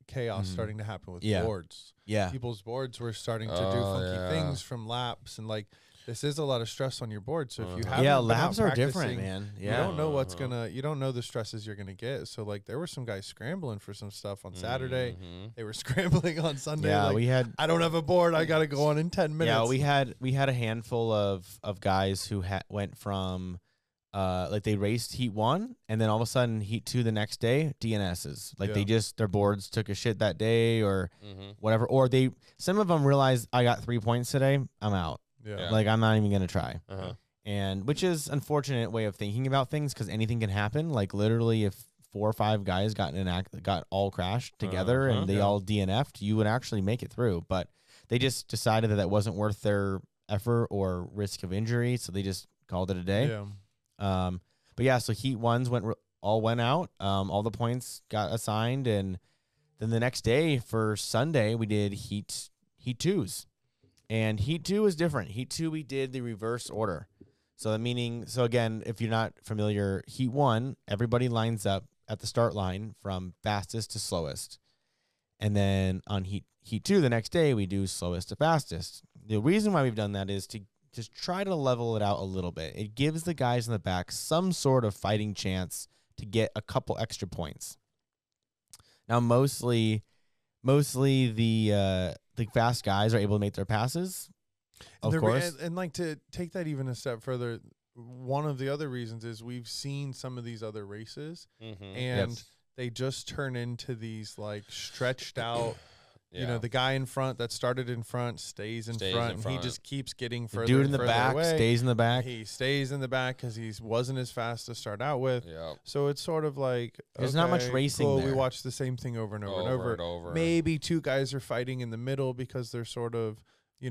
chaos starting to happen with boards. Yeah. People's boards were starting to do funky things from laps, and like, this is a lot of stress on your board. So if you have laps are different, man. Yeah. You don't know you don't know the stresses you're gonna get. So like, there were some guys scrambling for some stuff on Saturday. They were scrambling on Sunday. Yeah, like, I don't have a board. I gotta go on in 10 minutes. Yeah, we had a handful of guys who went from they raced heat 1 and then all of a sudden heat 2 the next day, DNSs. Like they just, their boards took a shit that day or whatever. Or some of them realized, I got 3 points today, I'm out. Yeah. Like, I'm not even going to try. And which is unfortunate way of thinking about things because anything can happen. Like, literally, if 4 or 5 guys got all crashed together and they all DNF'd, you would actually make it through. But they just decided that wasn't worth their effort or risk of injury, so they just called it a day. Yeah. But yeah, so heat 1s went out. All the points got assigned, and then the next day for Sunday we did heat 2s. And heat 2 is different. Heat 2, we did the reverse order. So again, if you're not familiar, heat 1, everybody lines up at the start line from fastest to slowest. And then on heat 2, the next day, we do slowest to fastest. The reason why we've done that is to just try to level it out a little bit. It gives the guys in the back some sort of fighting chance to get a couple extra points. Now, mostly the fast guys are able to make their passes, of course. And like, to take that even a step further, one of the other reasons is we've seen some of these other races, and they just turn into these like stretched out. You know, the guy in front that started in front stays in front, and he just keeps getting further. The dude in the further back away. stays in the back. He stays in the back because he wasn't as fast to start out with. So it's sort of like, there's not much racing there. We watch the same thing over and over and over. Maybe 2 guys are fighting in the middle because they're sort of,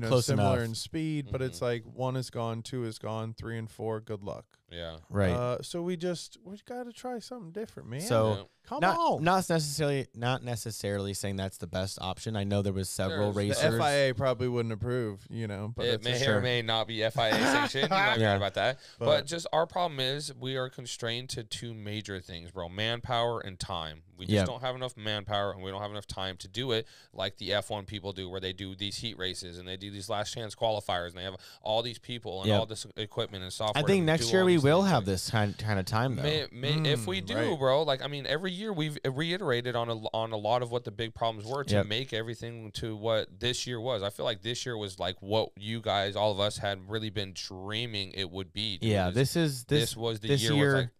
close similar enough in speed, but it's like 1 is gone, 2 is gone, 3 and 4, good luck. Yeah. Right. So we got to try something different, man. So come on. Not necessarily saying that's the best option. I know there was several racers. The FIA probably wouldn't approve, but it may or may not be FIA sanctioned. You might be right about that. But just our problem is we are constrained to 2 major things, bro: manpower and time. We just don't have enough manpower and we don't have enough time to do it like the F1 people do, where they do these heat races and they do these last chance qualifiers and they have all these people and all this equipment and software. I think next year we will have this kind of time, though. If we do, bro. Like, I mean, every year we've reiterated on a lot of what the big problems were to make everything to what this year was. I feel like this year was like what you guys, all of us, had really been dreaming it would be. Dude. Yeah, this was the year.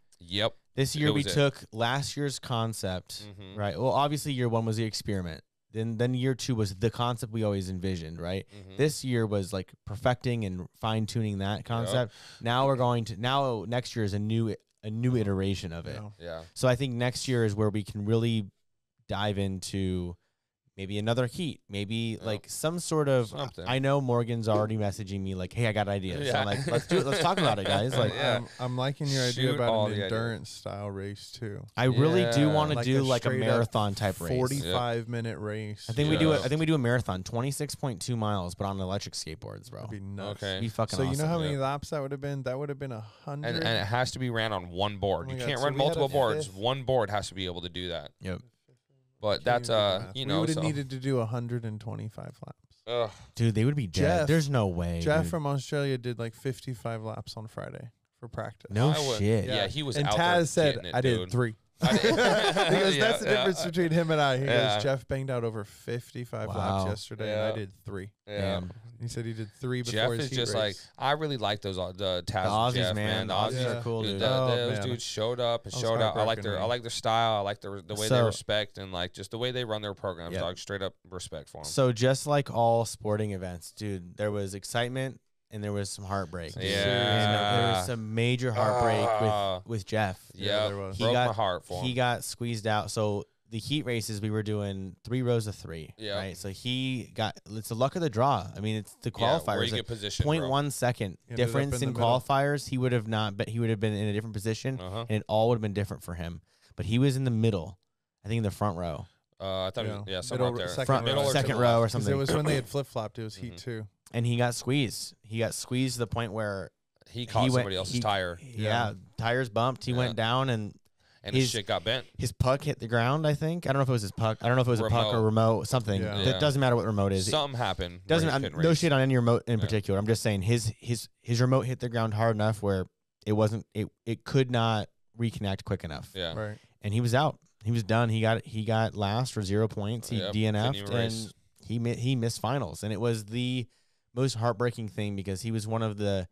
This year we took last year's concept, right? Well, obviously year 1 was the experiment. Then year 2 was the concept we always envisioned, right? This year was like perfecting and fine tuning that concept. Now next year is a new new iteration of it. Yeah. So I think next year is where we can really dive into maybe another heat, maybe like some sort of. Something. I know Morgan's already messaging me like, "Hey, I got ideas." So I'm like, "Let's do it. Let's talk about it, guys." Like, I'm liking your idea about an endurance style race too. I really do want to do like a marathon type race, 45-minute race. I think we do it. I think we do a marathon, 26.2 miles, but on electric skateboards, bro. That'd be nuts. Okay, be fucking. So awesome. You know how many laps that would have been? That would have been 100. And it has to be ran on one board. You can't run multiple boards. One board has to be able to do that. Yep. But that's you know, we would have needed to do 125 laps. Ugh. Dude, they would be dead. There's no way. Jeff from Australia did like 55 laps on Friday for practice. No shit. Yeah, he was. And out Taz there said, it, "I did 3." Because that's the difference between him and I. He goes, Jeff banged out over 55 laps yesterday, and I did 3. Yeah. He said he did 3 before Jeff his is heat just race. like, I really like those the Taz the Aussies, Jeff, man. The Aussies are cool, dude. Those dudes showed up and showed out. I like their style. I like the way they respect and like just the way they run their programs. Dog, straight up respect for them. So just like all sporting events, dude, there was excitement and there was some heartbreak. Yeah, and there was some major heartbreak with Jeff. Yeah, there was. Broke my heart for him. He got squeezed out. So the heat races, we were doing 3 rows of 3. Yeah. Right. So he got. It's the luck of the draw. I mean, it's the qualifiers. Where you get position, 0.1 second difference in qualifiers. He would have not. But he would have been in a different position, and it all would have been different for him. But he was in the middle. I think in the front row. I thought it was, somewhere up there. Second row or something. It was when they had flip flopped. It was heat 2. And he got squeezed. He got squeezed to the point where he caught somebody else's tire. Yeah, tires bumped. He went down and his shit got bent. His puck hit the ground, I think. I don't know if it was his puck. I don't know if it was a puck or remote, something. It doesn't matter what remote is. Something happened. No shit on any remote in particular. I'm just saying his remote hit the ground hard enough where it could not reconnect quick enough. Yeah. Right. And he was out. He was done. He got last for 0 points. He DNF'd and he missed finals. And it was the most heartbreaking thing because he was one of the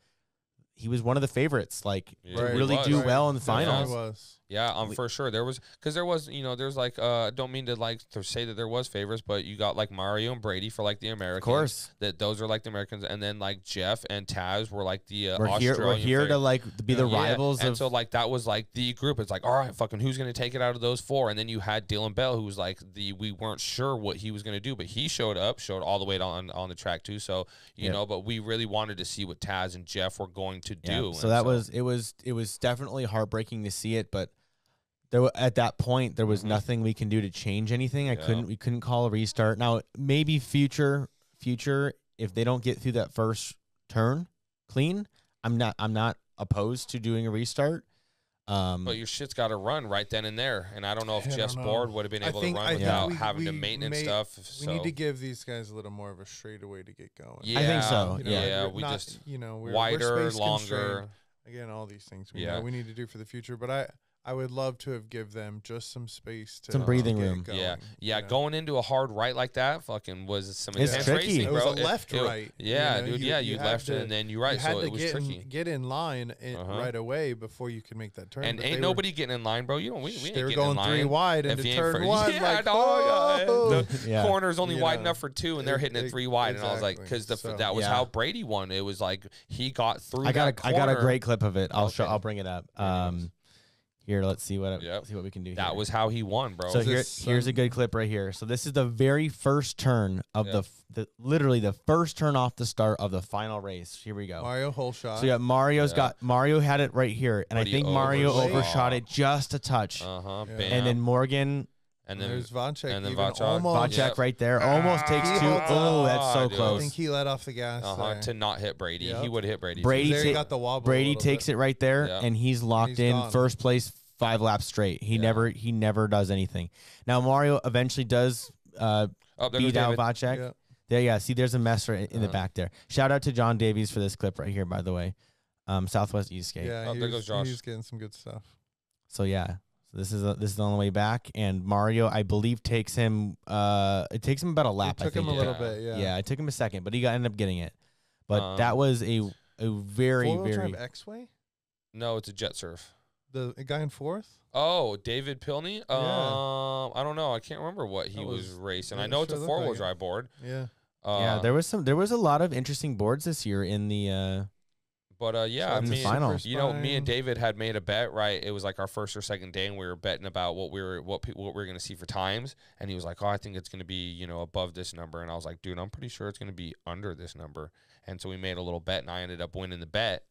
favorites, like to really do well in the finals. Yeah, for sure. There was there's like don't mean to like to say that there was favorites, but you got like Mario and Brady for like the Americans. Of course, those are like the Americans, and then like Jeff and Taz were like the Australian. We're here to like be the rivals. And so like that was like the group. It's like, all right, fucking who's gonna take it out of those 4? And then you had Dylan Bell, who was like we weren't sure what he was gonna do, but he showed all the way on the track too. So you know, but we really wanted to see what Taz and Jeff were going to do. So that was it was definitely heartbreaking to see it, but at that point there was nothing we can do to change anything. We couldn't call a restart. Now maybe future if they don't get through that first turn clean, I'm not opposed to doing a restart. But your shit's got to run right then and there, and I don't know if Jeff's board would have been able to run without having to maintenance stuff. We need to give these guys a little more of a straightaway to get going. Yeah, I think so. We just we're wider, space longer. Again, all these things we know we need to do for the future, but I would love to have give them just some space to some breathing room. Going, going into a hard right like that fucking was some intense tricky. racing, bro. It was a left right. Yeah, dude. You left and then you right. So it was tricky. Get in line right away before you can make that turn. And ain't nobody getting in line, bro. We ain't getting in line. They were going 3 wide into turn 1. The corner's only wide enough for 2, and they're hitting it 3 wide. And I was like, because that was how Brady won. It was like he got through. I got a great clip of it. I'll bring it up. Here, let's see what we can do. That was how he won, bro. So here's a good clip right here. So this is the very first turn of literally the first turn off the start of the final race. Here we go. Mario whole shot. So Mario had it right here, and I think Mario overshot it just a touch. And then Morgan. And then there's Vocek. And then Vocek right there. Almost takes 2. Oh, that's so close. I think he let off the gas to not hit Brady. He would hit Brady. Got the wobble. Brady takes it right there, and he's locked in first place 5 laps straight. He never does anything. Now Mario eventually does beat out Vocek. See, there's a mess right in the back there. Shout out to John Davies for this clip right here, by the way. Southwest East8. Yeah, there goes Josh. He's getting some good stuff. So yeah. This is on the way back, and Mario, I believe, takes him. It takes him about a lap. It took him a little bit. Yeah, it took him a second, but he ended up getting it. But that was a very drive X-way. No, it's a jet surf. The guy in 4th. Oh, David Pilney. I don't know. I can't remember what he was racing. I know it's a 4-wheel drive board. Yeah. There was a lot of interesting boards this year in the. But yeah, So me and David had made a bet, right? It was like our first or second day, and we were betting about what we were going to see for times. And he was like, "Oh, I think it's going to be above this number." And I was like, "Dude, I'm pretty sure it's going to be under this number." And so we made a little bet, and I ended up winning the bet.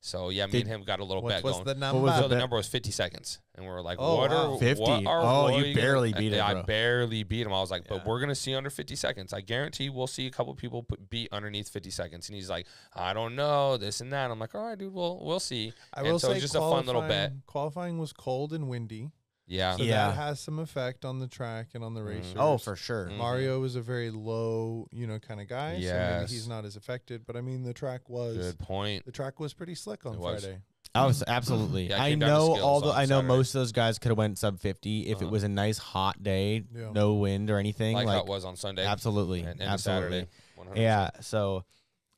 So yeah, me and him got a little bet going. The number? So the number was 50 seconds, and we were like, "What are 50? You barely beat it, bro. I barely beat him. I was like, "But we're gonna see under 50 seconds. I guarantee we'll see a couple people beat underneath 50 seconds." And he's like, "I don't know this and that." I'm like, "All right, dude, we'll see." I will say, it's just a fun little bet. Qualifying was cold and windy. Yeah. So that has some effect on the track and on the race. Oh, for sure. Mario is a very low, kind of guy. Yes. So maybe he's not as affected. But I mean, the track was good point. The track was pretty slick on Friday. I was absolutely. Yeah, I know most of those guys could have went sub 50 if it was a nice hot day, no wind or anything. Like how it was on Sunday. Absolutely. And absolutely. Saturday. 100%. Yeah. So.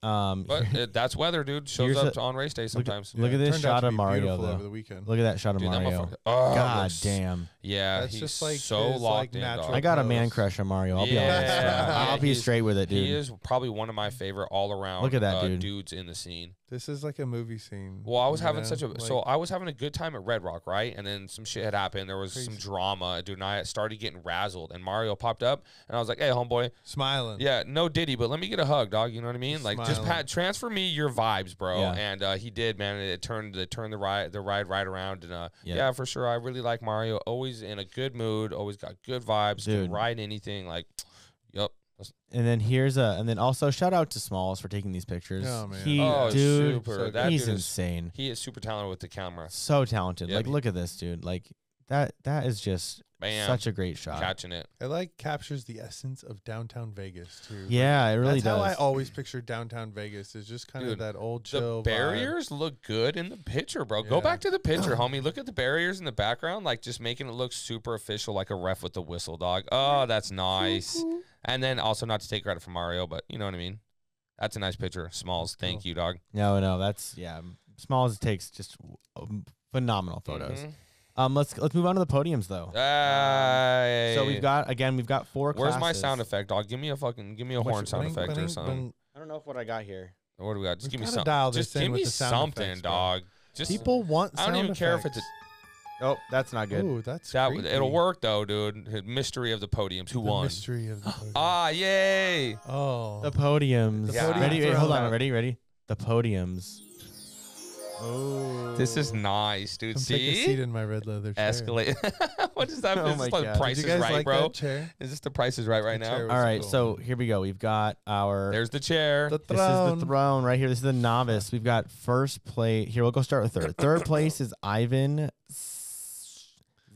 But that's weather, dude. Shows up on race day sometimes. Look at this shot of Mario, though. Over the weekend. Look at that shot of Mario. God damn. Yeah, that's he's just like so locked in. I got a man crush on Mario. I'll be honest. I'll be straight with it, dude. He is probably one of my favorite all around. Look at that, dude. Dudes in the scene. This is like a movie scene. Well, I was having I was having a good time at Red Rock, right? And then some shit had happened. There was some drama, dude, and I started getting razzled. And Mario popped up, and I was like, "Hey, homeboy," smiling. Yeah, no Diddy, but let me get a hug, dog. You know what I mean? Like, just transfer me your vibes, bro. Yeah. And he did, man. It turned the ride right around, and yeah, for sure, I really like Mario. Always in a good mood, always got good vibes. Dude. Can ride anything, like, yep. And then also shout out to Smalls for taking these pictures. Oh man, dude, super. He's insane. He is super talented with the camera. So talented. Yep. Like, look at this, dude. Like that is just such a great shot. Catching it. It captures the essence of downtown Vegas too. Yeah, it really does. That's how I always picture downtown Vegas. Is just kind of that old chill. The barriers look good in the picture, bro. Yeah. Go back to the picture, homie. Look at the barriers in the background, like just making it look super official, like a ref with the whistle, dog. Oh, that's nice. And then also, not to take credit for Mario, but you know what I mean. That's a nice picture, Smalls. Thank you, dog. No, that's Smalls takes just phenomenal photos. Let's move on to the podiums though. Hey. So we've got 4 classes. Where's my sound effect, dog? Give me a horn sound effect or something. I don't know what I got here. What do we got? Just give me something. Just give me something, dog. Just people want. I don't even care if it's. Oh, that's not good. Ooh, that's it'll work though, dude. Mystery of the podiums. Who won? Mystery of the podiums. Ah, yay! Oh, the podiums. Yeah. Ready? Hold on. Ready? The podiums. Oh, this is nice, dude. Come See, take a seat in my red leather chair. Escalate. What is that? Oh is my this like God. Price is Right, Right, bro? chair? Is this the Price is Right now? All right, cool. So here we go. We've got our. There's the chair. The this is the throne right here. This is the novice. We've got first place. Here, we'll go start with third. Third place is Ivan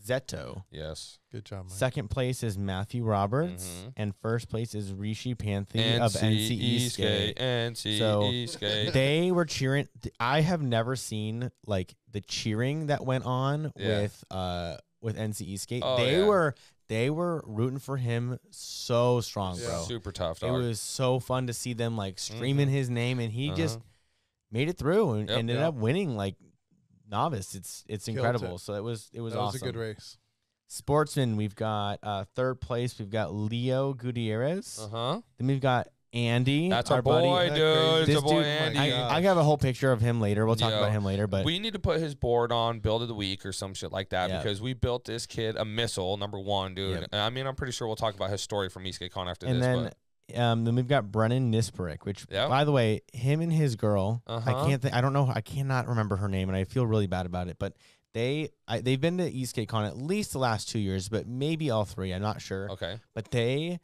Zetto. Yes. Good job, Mike. Second place is Matthew Roberts. And first place is Rishi Panthy of NCE Skate. NCE Skate. They were cheering. I have never seen like the cheering that went on with NCE Skate. Oh, they were rooting for him so strong, bro. Super tough, dog. It was so fun to see them like streaming his name, and he just made it through and ended up winning like novice. It's incredible. So it was awesome. That was a good race. Sportsman, we've got third place. We've got Leo Gutierrez. Then we've got Andy. That's our boy, buddy. dude. It's This a boy, dude, Andy. I have a whole picture of him later. We'll talk about him later. But we need to put his board on Build of the Week or some shit like that because we built this kid a missile, #1, dude. Yep. I mean, I'm pretty sure we'll talk about his story from Esk8Con after and this. Then we've got Brennan Nisperick, which by the way, him and his girl. I don't know. I cannot remember her name, and I feel really bad about it. But they've been to Esk8Con at least the last 2 years, but maybe all 3. I'm not sure. Okay. But they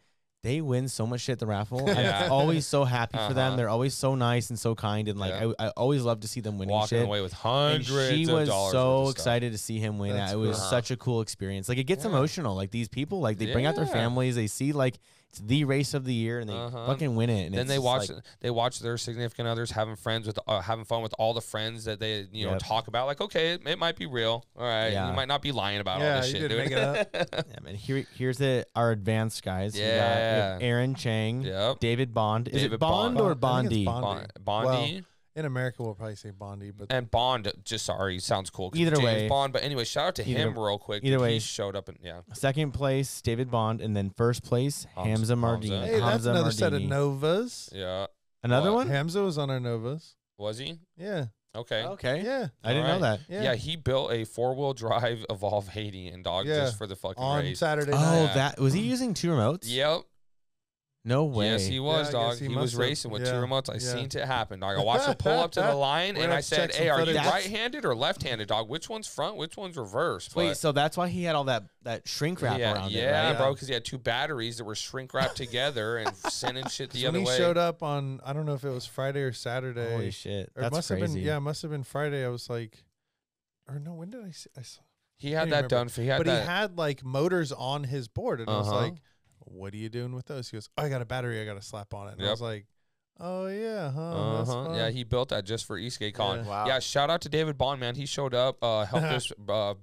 win so much shit at the raffle. I'm always so happy for them. They're always so nice and so kind, and like I always love to see them winning walking shit. away with hundreds of dollars. She was so excited to see him win. It was such a cool experience. Like it gets emotional. Like these people, like they bring out their families. They see like it's the race of the year, and they fucking win it. And then they watch their significant others having fun with all the friends that they talk about. Like, okay, it might be real. All right, you might not be lying about all this shit, dude. Make it up. Man, here's our advanced guys. We got Aaron Chang, David Bond. Is it Bond or Bondi? Bondi. Well, in America, we'll probably say Bondi, but Bond. Just sorry, sounds cool. Either James way, Bond. But anyway, shout out to him real quick. Either way, he showed up and Second place, David Bond, and then first place, Hamza Mardini. Hey, that's another set of Novas. Yeah. Another one? Hamza was on our Novas. Was he? Yeah. Okay. Okay. Yeah. I didn't know that. Yeah. He built a 4-wheel drive Evolve Haitian dog just for the fucking on race. Saturday Oh, night. that was he using 2 remotes? Yep. No way. Yes, he was, Yeah, I dog. guess He he was must have. racing with 2 Yeah. remotes. I Yeah. seen it happen, dog. I watched him pull up to the line, We're and gonna I have to said, check some "Hey, are you footage." right-handed or left-handed, dog? Which one's front? Which one's reverse?" Wait, But so that's why he had all that shrink wrap around it, right? bro, because he had 2 batteries that were shrink wrapped together and sending shit the other when way. he showed up on, I don't know if it was Friday or Saturday. Holy shit, Or that's it must crazy. have been, it must have been Friday. I was like, or no, when did I see? I saw. He had I that can't done for. He had But that. he had like motors on his board, and I was Uh-huh. like, "What are you doing with those?" He goes, "Oh, I got a battery. I got to slap on it." And I Yep. was like, "Oh yeah, huh? That's fun." Yeah, he built that just for Esk8Con. Yeah. Wow. Yeah, shout out to David Bond, man. He showed up, helped us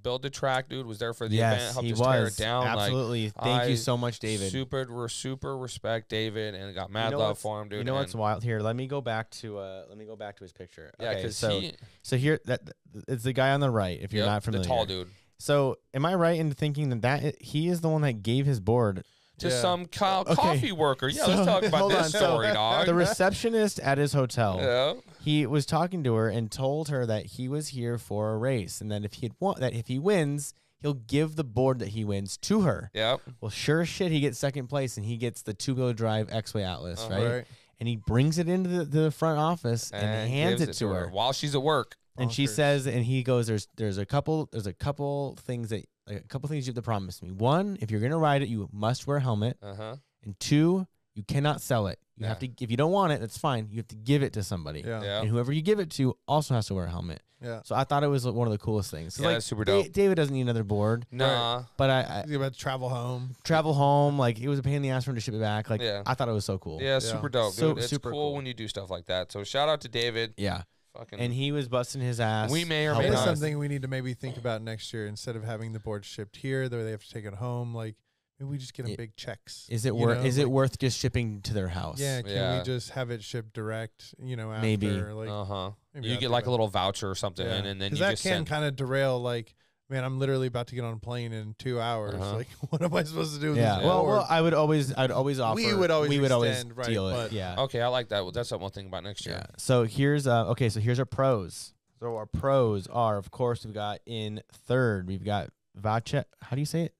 build the track, dude. Was there for the event, Yes, helped he us tear was. it down. Absolutely. Thank you so much, David. Super respect David, and got mad know love what's- for him, dude. You know and what's wild? Here, let me go back to his picture. Yeah, Okay, because so here it's the guy on the right. If you're not familiar, the tall dude. So am I right in thinking that he is the one that gave his board To Yeah. some coffee worker. Yeah, let's talk about hold this on. story, dog. the receptionist at his hotel? Yeah. He was talking to her and told her that he was here for a race, and that if he wins, he'll give the board that he wins to her. Yep. Well, sure as shit, he gets second place, and he gets the 2-wheel drive X-Way Atlas, Uh-huh. right? Right. And he brings it into the front office and hands gives it to her. while she's at work. And she Bonkers. says, and he goes, there's a couple things you have to promise me. 1, if you're gonna ride it, you must wear a helmet. Uh-huh. And 2, you cannot sell it. You have Yeah. to, if you don't want it, that's fine. You have to give it to somebody. Yeah. Yeah. And whoever you give it to also has to wear a helmet. Yeah. So I thought it was one of the coolest things. Yeah, Like, that's super dope. David doesn't need another board, Nah. but I He's about to travel home. travel home. Like, it was a pain in the ass for him to ship it back. Like, Yeah. I thought it was so cool. Yeah, super dope, So dude. It's super cool cool. when you do stuff like that. So shout out to David. Yeah. Fucking And he was busting his ass. We may or helping may Maybe not. us. something we need to maybe think about next year, instead of having the board shipped here, though they have to take it home. Like, maybe we just get them It- big checks. Is it you worth? know, Is it like- worth just shipping to their house? Yeah. Can Yeah. we just have it shipped direct? After, Maybe. like, Uh-huh. maybe You I'll get do like a that. little voucher or something, Yeah. and then 'Cause you that just can send. kind of derail. Like, man, I'm literally about to get on a plane in 2 hours. Uh-huh. Like, what am I supposed to do with Yeah. this Well, board? I'd always offer. We would always extend, right, deal it. but- Yeah. Okay, I like that. Well, that's something we'll think about next year. Yeah. So here's okay. So here's our pros. So our pros are, of course, we've got in third, we've got Vacek. How do you say it?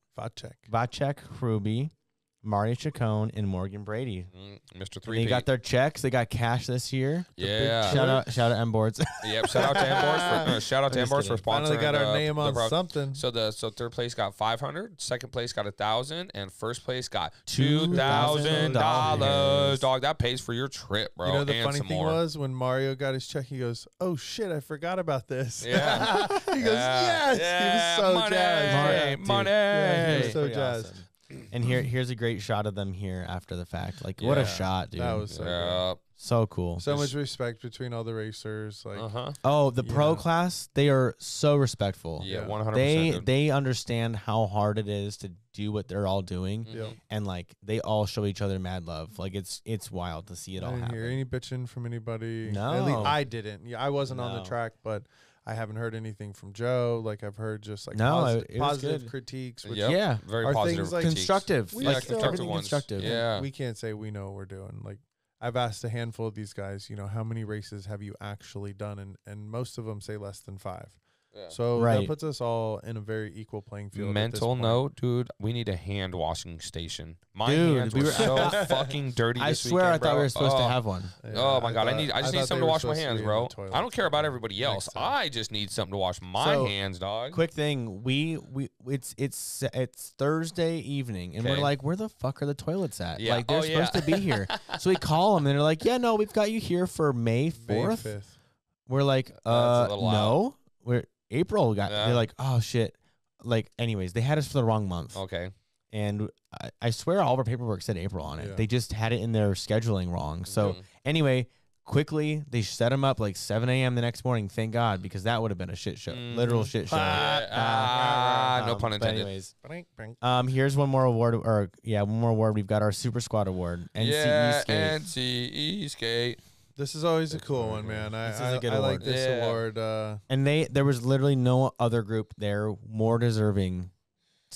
Vacek Ruby, Mario Chacon, and Morgan Brady. Mr. And 3 they got their checks. They got cash this year. Yeah. Shout out MBoards. Yep. Shout out to MBoards for sponsoring. Finally got our name the on pro- something. So third place got 500, second place got 1,000, and first place got $2,000. $2,000. Dog, that pays for your trip, bro. You know, the and funny some thing more. was when Mario got his check, he goes, "Oh shit, I forgot about this." Yeah. He goes, "Yes." Yeah, He was so money, jazzed. Dude. money. Yeah, he was so Pretty jazzed. awesome. And here's a great shot of them here after the fact. Like, what a Yeah. shot, dude. That was so, Yeah. so cool. so much respect between all the racers. Like, Uh-huh. Oh, the pro Yeah. class, they are so respectful. Yeah, Yeah. 100%. dude. They understand how hard it is to do what they're all doing, yeah. and like they all show each other mad love. Like it's wild to see it I all didn't hear happen. any bitching from anybody. No. At least I didn't. Yeah, I wasn't on No. the track, but I haven't heard anything from Joe. Like, I've heard just like No, positive, it was positive good. critiques. Which Yep. Yeah, Very Are positive. things like critiques. constructive. We like still- everything ones. constructive. Yeah. we can't say we know what we're doing. Like, I've asked a handful of these guys, how many races have you actually done? And most of them say less than 5. Yeah. So Right. that puts us all in a very equal playing field. at this Mental point. note, dude, we need a hand washing station. My Dude, hands we were were- so fucking dirty I this swear, weekend, I thought bro. we were supposed to Oh. have one. Yeah, Oh my god, I just thought need they something to were wash my supposed to hands, be in bro. the toilet. I don't care about everybody Next else. time. I just need something to wash my So, hands, dog. Quick thing, it's Thursday evening, and we're Okay. like, where the fuck are the toilets at? Yeah. Like they're Oh, supposed yeah. to be here. So we call them, and they're like, yeah, no, we've got you here for May 4th. 5th. We're like, a little no, we're April got. Yeah. They're like, oh shit. Like, anyways, they had us for the wrong month, Okay. and I swear all of our paperwork said April on it. Yeah. They just had it in their scheduling wrong. So Mhm. anyway, quickly they set them up like 7 a.m. the next morning. Thank God, because that would have been a shit show, literal shit show. No pun But intended. anyways, Bring, bring. here's one more award, one more award. We've got our Super Squad award, NCE Yeah, Skate. NCE Skate. This is always a That's cool really one, good. man. This is I a good like award. this Yeah. award. And there was literally no other group there more deserving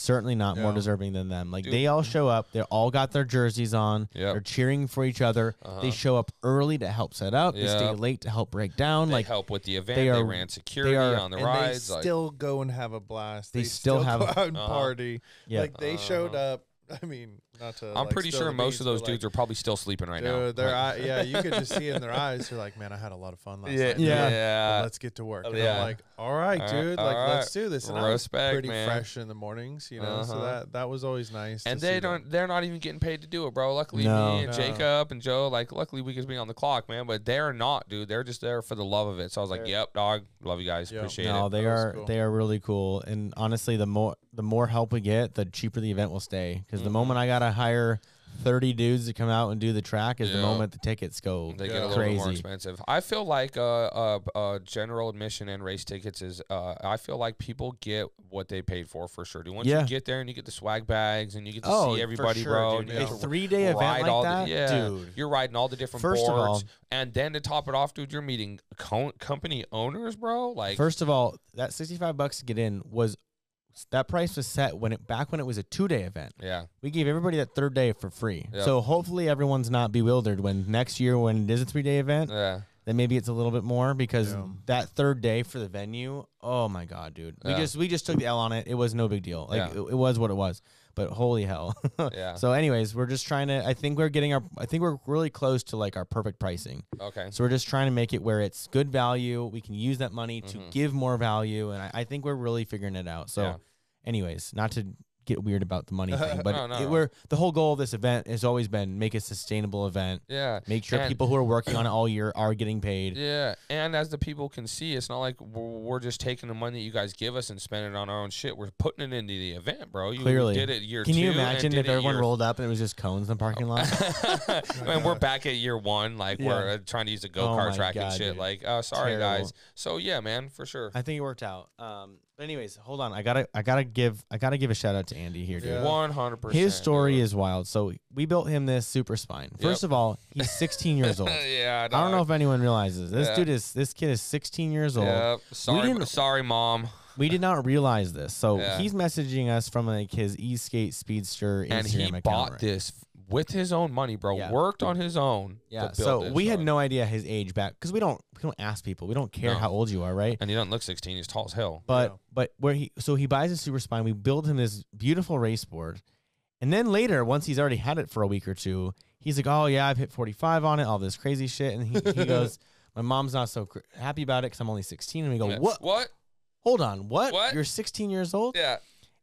certainly not more deserving than them. Like, they all show up. They all got their jerseys on. Yep. They're cheering for each other. They show up early to help set up. They stay late to help break down. They like help with the event. They ran security on the rides. They still go and have a blast. They still have go out and party. Yeah. Like, they showed up. I mean, not to. I'm pretty sure most of those dudes are probably still sleeping right now. Yeah, you could just see in their eyes. They're like, "Man, I had a lot of fun last night. Yeah. Let's get to work." And I'm like, "All right, dude. Like, let's do this." And Respect, I was pretty man. fresh in the mornings, you know. So that was always nice. And they're not even getting paid to do it, bro. Luckily, me and Jacob and Joe, like, luckily we could be on the clock, man. But they're not, dude. They're just there for the love of it. So I was like, "Yep, dog. Love you guys. Appreciate it." No, they are really cool. And honestly, the more help we get, the cheaper the event will stay. Because the moment I gotta hire 30 dudes to come out and do the track is the moment the tickets go they get a little bit more expensive. I feel like general admission and race tickets is I feel like people get what they paid for sure. Dude, once you get there and you get the swag bags and you get to see everybody, bro. Dude. A 3-day event like that, dude. You're riding all the different boards. Of all, and then to top it off, dude, you're meeting company owners, bro. Like, first of all, that $65 to get in was. That price was set back when it was a 2-day event. Yeah. We gave everybody that 3rd day for free. Yep. So hopefully everyone's not bewildered when next year when it is a 3-day event. Yeah. Then maybe it's a little bit more because that 3rd day for the venue, oh my God, dude. We just took the L on it. It was no big deal. Like it was what it was. But holy hell. Yeah. So anyways, we're just trying to I think we're really close to like our perfect pricing. Okay. So we're just trying to make it where it's good value. We can use that money to give more value, and I think we're really figuring it out. So anyways, not to get weird about the money thing, but the whole goal of this event has always been make a sustainable event. Yeah. Make sure people who are working on it all year are getting paid. Yeah. And as the people can see, it's not like we're just taking the money that you guys give us and spending it on our own shit. We're putting it into the event, bro. You Clearly. did it year 2. Can you imagine if everyone rolled up and it was just cones in the parking lot? And we're back at year 1, like we're trying to use a go-kart track and shit. Dude. Like, sorry guys. So yeah, man, for sure. I think it worked out. But anyways, hold on. I gotta give a shout out to Andy here, dude. 100%. His story is wild. So we built him this super spine. First of all, he's 16 years old. Yeah, I don't know if anyone realizes this kid is 16 years old. Yep. Sorry, mom. We did not realize this. So he's messaging us from like his Esk8 Speedster Instagram and he account. Bought this with his own money, bro. Yeah. Worked on his own. Yeah. So we had no idea his age back because we don't ask people. We don't care how old you are, right? And he doesn't look 16. He's tall as hell. But he buys a super spine. We build him this beautiful race board, and then later, once he's already had it for a week or two, he's like, "Oh yeah, I've hit 45 on it, all this crazy shit." And he goes, "My mom's not so happy about it because I'm only 16." And we go, "What? What? Hold on, what? What? You're 16 years old?" Yeah.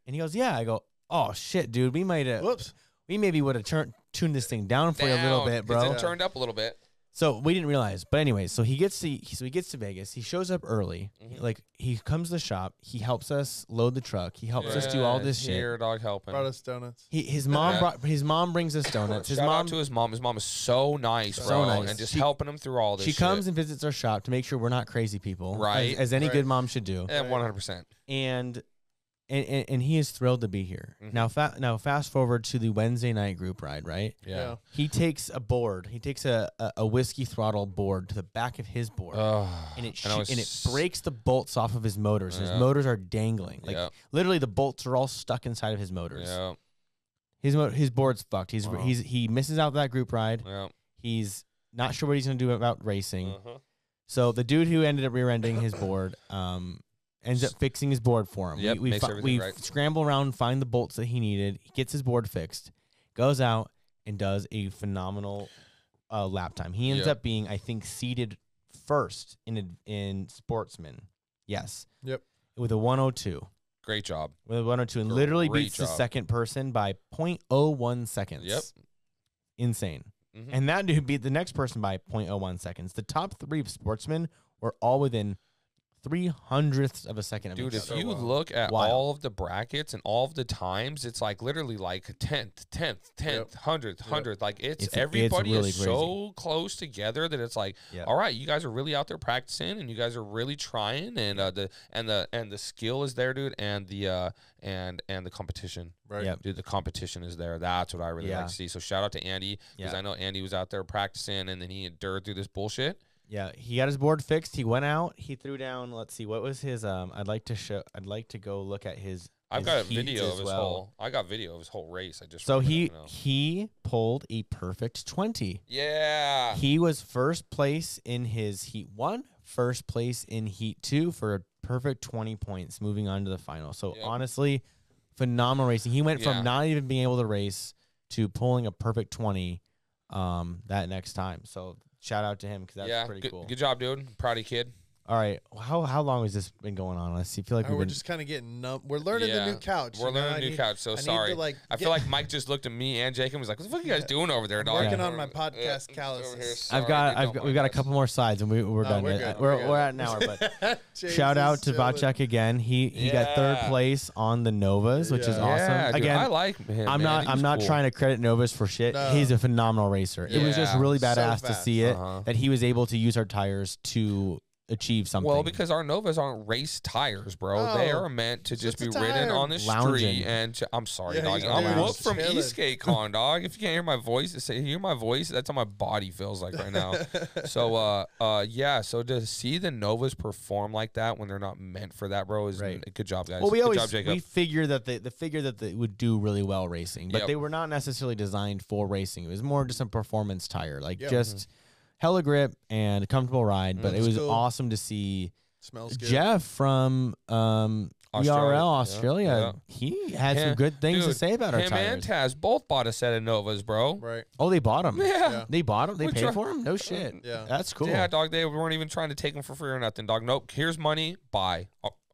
And he goes, "Yeah." I go, "Oh shit, dude, we might have. Whoops. We maybe would have tuned this thing down for you a little bit, bro. It turned up a little bit." So we didn't realize. But anyways, so he gets to Vegas. He shows up early. Like he comes to the shop. He helps us load the truck. He helps us do all this shit. Dog helping. Brought us donuts. His mom brings us donuts. Shout out to his mom. His mom is so nice, bro. And just helping him through all this shit. She comes and visits our shop to make sure we're not crazy people. Right. As any good mom should do. And 100%. And he is thrilled to be here. Now fast forward to the Wednesday night group ride, right? Yeah. He takes a board. He takes a whiskey throttle board to the back of his board, and it breaks the bolts off of his motors. And his motors are dangling. Like literally, the bolts are all stuck inside of his motors. Yeah. His board's fucked. He misses out that group ride. Yeah. He's not sure what he's gonna do about racing. So the dude who ended up rear-ending his board, ends up fixing his board for him. Yep, we scramble around, find the bolts that he needed. He gets his board fixed, goes out and does a phenomenal lap time. He ends up being, I think, seated first in Sportsman. Yes. Yep. With a 102. Great job. With a 102 and literally beats the second person by 0.01 seconds. Yep. Insane. And that dude beat the next person by 0.01 seconds. The top 3 of Sportsmen were all within 0.03 of a second. Dude, if you look at all of the brackets and all of the times, it's like literally like 10th, 100th. Like everybody really is so close together that it's like, all right, you guys are really out there practicing and you guys are really trying, and the skill is there, dude, and the competition. Right. Yep. Dude, the competition is there. That's what I really like to see. So shout out to Andy, because I know Andy was out there practicing and then he endured through this bullshit. Yeah, he got his board fixed. He went out. He threw down. Let's see, what was his? I'd like to go look at his. I've got a video of his whole. I got video of his whole race. So he pulled a perfect 20. Yeah. He was first place in his heat 1, first place in heat 2 for a perfect 20 points, moving on to the final. So honestly, phenomenal racing. He went from not even being able to race to pulling a perfect 20 that next time. So shout out to him because that's pretty cool. Good job, dude. Proud of you, kid. All right, how long has this been going on? I feel like we're just kind of getting numb. We're learning the new couch. We're learning the new couch. So sorry. I feel like Mike just looked at me and Jacob and was like, "What the fuck are you guys doing over there, dog?" Working on my podcast calluses. We've got a couple more slides and we're done. We're at an hour. But shout out to Vacek again. He got third place on the Novas, which is awesome. Dude, again, I like him. I'm not trying to credit Novas for shit. No. He's a phenomenal racer. It was just really badass to see it that he was able to use our tires to achieve something. Well, because our Novas aren't race tires, bro. They are meant to just be ridden on the street. And I'm sorry, dog. I'm whooped from Esk8Con, dog. If you can't hear my voice, that's how my body feels like right now. So, so to see the Novas perform like that when they're not meant for that, bro, is good job, guys. Well, good job, Jacob. We figured that they would do really well racing, but they were not necessarily designed for racing. It was more just a performance tire, just hella grip and a comfortable ride, but it was awesome to see Jeff from Australia. He had some good things to say about our tires. Him and Taz both bought a set of Novas, bro. Right. Oh, they bought them. Yeah. They bought them. They paid for them. No shit. Yeah. That's cool. Yeah, dog. They weren't even trying to take them for free or nothing, dog. Nope. Here's money. Buy.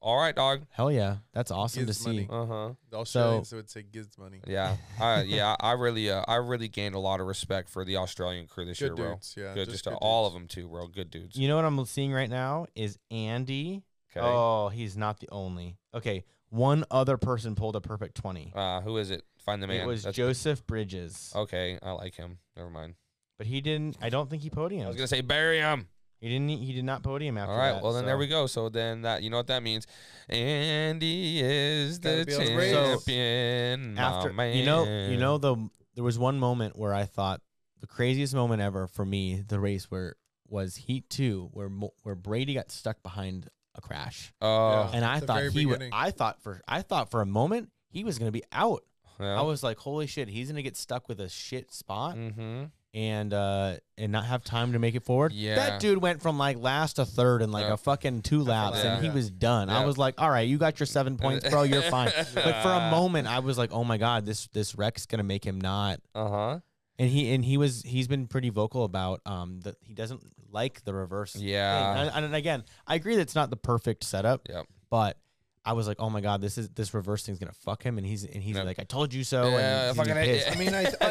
All right, dog. Hell yeah, that's awesome to see. The Australians would say gives money. Yeah, I really gained a lot of respect for the Australian crew this year, bro. Dudes, yeah, good, just all of them too, bro. Good dudes. You know what I'm seeing right now is Andy. Okay. Oh, he's not the only. Okay, one other person pulled a perfect 20. Who is it? Find the man. It was Joseph Bridges. Okay, I like him. Never mind. But he didn't. I don't think he podiumed. I was gonna say bury him. He did not podium after that. All right, well then there we go. So then you know what that means. Andy is the champion. There was one moment where I thought the craziest moment ever for me, the race was heat 2, where Brady got stuck behind a crash. Oh, and I thought for a moment he was gonna be out. Yeah. I was like, holy shit, he's gonna get stuck with a shit spot. Mm-hmm. And not have time to make it forward. Yeah. That dude went from like last to third in like a fucking 2 laps, and he was done. Yeah. I was like, all right, you got your 7 points, bro. You're fine. But for a moment, I was like, oh my god, this wreck's gonna make him not. And he's been pretty vocal about that he doesn't like the reverse. Yeah. And again, I agree that it's not the perfect setup. Yep. But I was like, oh my god, this reverse thing's gonna fuck him, and he's like, I told you so. Yeah, and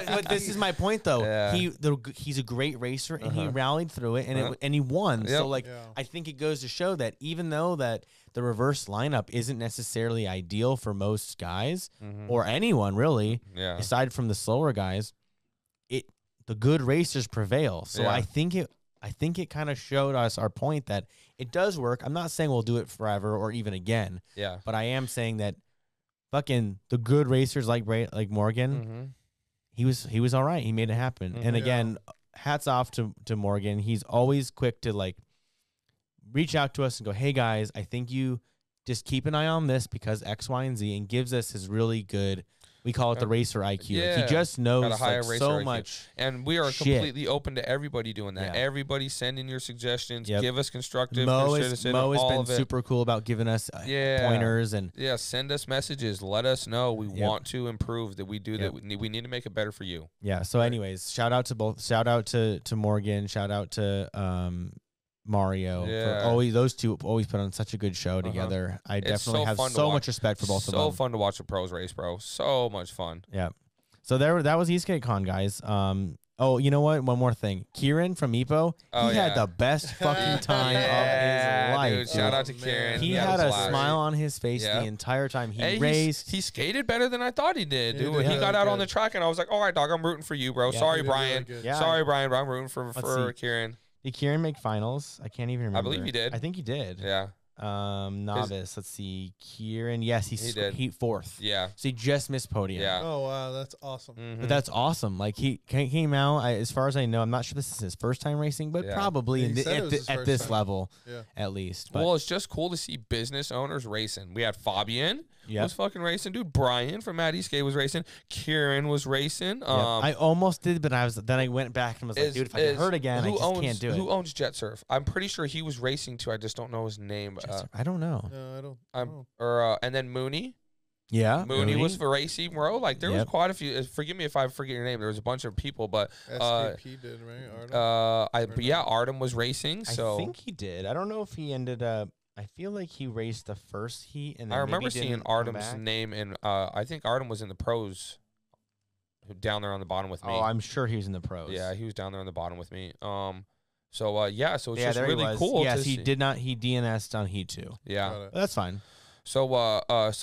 but this is my point though. Yeah. He's a great racer, and he rallied through it, and he won. Yep. So I think it goes to show that even though that the reverse lineup isn't necessarily ideal for most guys or anyone really, aside from the slower guys, the good racers prevail. So I think it kind of showed us our point that it does work. I'm not saying we'll do it forever or even again. Yeah. But I am saying that fucking the good racers like Morgan, he was all right. He made it happen. And again, hats off to Morgan. He's always quick to reach out to us and go, hey guys, I think you just keep an eye on this because X, Y, and Z, and gives us his really good. We call it the racer IQ. Yeah. He just knows so IQ. much. And we are completely open to everybody doing that. Yeah. Everybody send in your suggestions. Yep. Give us constructive criticism. Mo has been super cool about giving us pointers. And send us messages. Let us know. We want to improve, that we do that. We need to make it better for you. Yeah. So anyways, shout out to both. Shout out to Morgan. Shout out to Mario. Those two always put on such a good show together. I definitely have so much respect for both of them. So fun to watch the pros race, bro. So much fun. Yeah. So that was Esk8Con, guys. Oh, you know what? One more thing. Kieran from Meepo, he had the best fucking time of his life. Dude, shout out to Kieran. He had a smile on his face the entire time. He raced. He skated better than I thought he did, dude. He got out on the track, and I was like, all right, dog, I'm rooting for you, bro. Sorry, Brian. Sorry, Brian, but I'm rooting for Kieran. Did Kieran make finals? I can't even remember. I believe he did. I think he did. Yeah. Novice. Let's see. Kieran. Yes, he did. Heat 4th. Yeah. So he just missed podium. Yeah. Oh, wow. That's awesome. But that's awesome. Like, he came out, as far as I know, I'm not sure this is his first time racing, but probably at this level, at least. But, well, it's just cool to see business owners racing. We had Fabian was fucking racing, dude. Brian from Mad Esk8 was racing. Kieran was racing. I almost did, but then I went back and was like, dude, if I get hurt again, I just can't do it. Who owns Jet Surf? I'm pretty sure he was racing too. I just don't know his name. I don't know. No, I don't. And then Mooney. Yeah, Mooney was for racing, bro. Like there was quite a few. Forgive me if I forget your name. There was a bunch of people, but SKP did, right? Artem was racing. So I think he did. I don't know if he ended up. I feel like he raced the first heat, and then I remember seeing Artem's name, and I think Artem was in the pros, down there on the bottom with me. Oh, I'm sure he was in the pros. Yeah, he was down there on the bottom with me. So so it's just really cool. Yes, he did not. He DNS'd on heat 2. Yeah, that's fine. So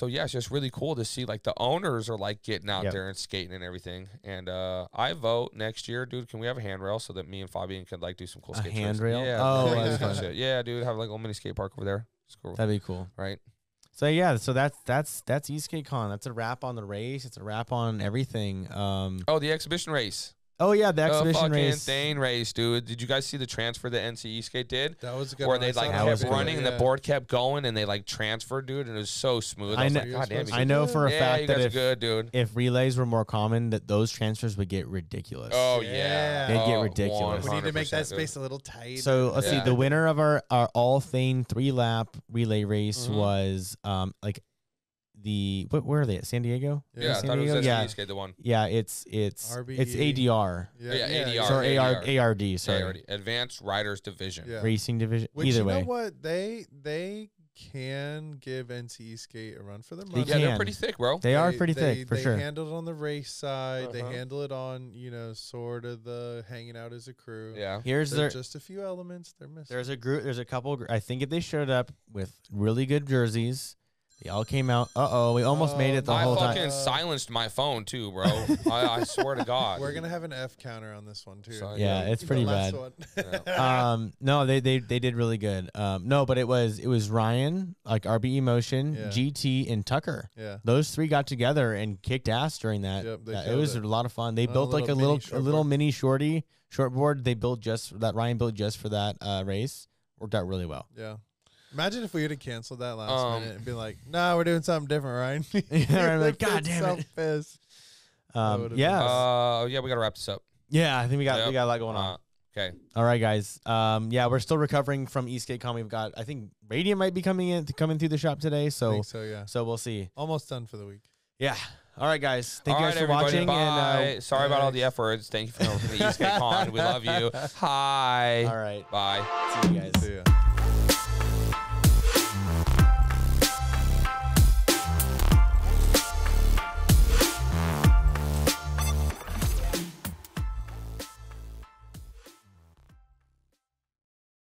yeah, it's just really cool to see like the owners are like getting out there and skating and everything. And I vote next year, dude. Can we have a handrail so that me and Fabian could like do some cool skate handrail? Yeah. Oh, that's fun. Shit. Yeah, dude. Have like a little mini skate park over there. It's cool. That'd be cool, right? So yeah, so that's Esk8Con. That's a wrap on the race. It's a wrap on everything. The exhibition race. Oh yeah, the exhibition race. Thane race, dude. Did you guys see the transfer that NC Esk8 did? That was a good. Where they like kept running and the board kept going and they like transferred, dude, and it was so smooth. I know, God damn, I know for a fact that if relays were more common, that those transfers would get ridiculous. Oh yeah, they'd get ridiculous. We need to make that space a little tight. So let's see. The winner of our all Thane 3-lap relay race was where are they at? San Diego? Yeah, San I thought Diego? it was Esk8 the one. Yeah, it's ADR. ADR. Sorry, ARD. Sorry, ARD. Advanced Riders Division. Racing Division. Which, either way. You know what? They can give NC Esk8 a run for their money. Yeah, they're pretty thick, bro. They are pretty thick, for sure. They handle it on the race side. They handle it on, sort of the hanging out as a crew. Yeah. Here's just a few elements they're missing. There's a group. There's a couple. I think if they showed up with really good jerseys, they all came out. We almost made it the whole time. I fucking silenced my phone too, bro. I swear to God. We're gonna have an F counter on this one too. Yeah, it's pretty bad. No, they did really good. No, but it was Ryan, like RBE Motion, GT, and Tucker. Yeah, those three got together and kicked ass during that. Yep, it was a lot of fun. They built like a little mini shortboard. They built Ryan built just for that race. Worked out really well. Yeah. Imagine if we would have canceled that last minute and been like, "No, we're doing something different, Ryan." Yeah, I'm like, God damn it. Pissed. We gotta wrap this up. Yeah, I think we got a lot going on. Okay. All right, guys. We're still recovering from Esk8Con. We've got, I think Radiant might be coming through the shop today. So, I think so, yeah. So we'll see. Almost done for the week. Yeah. All right, guys. Thank you guys for everybody. watching. Bye. And sorry about all the F words. Thank you for coming from the Esk8Con. We love you. Hi. All right. Bye. See you guys. See ya.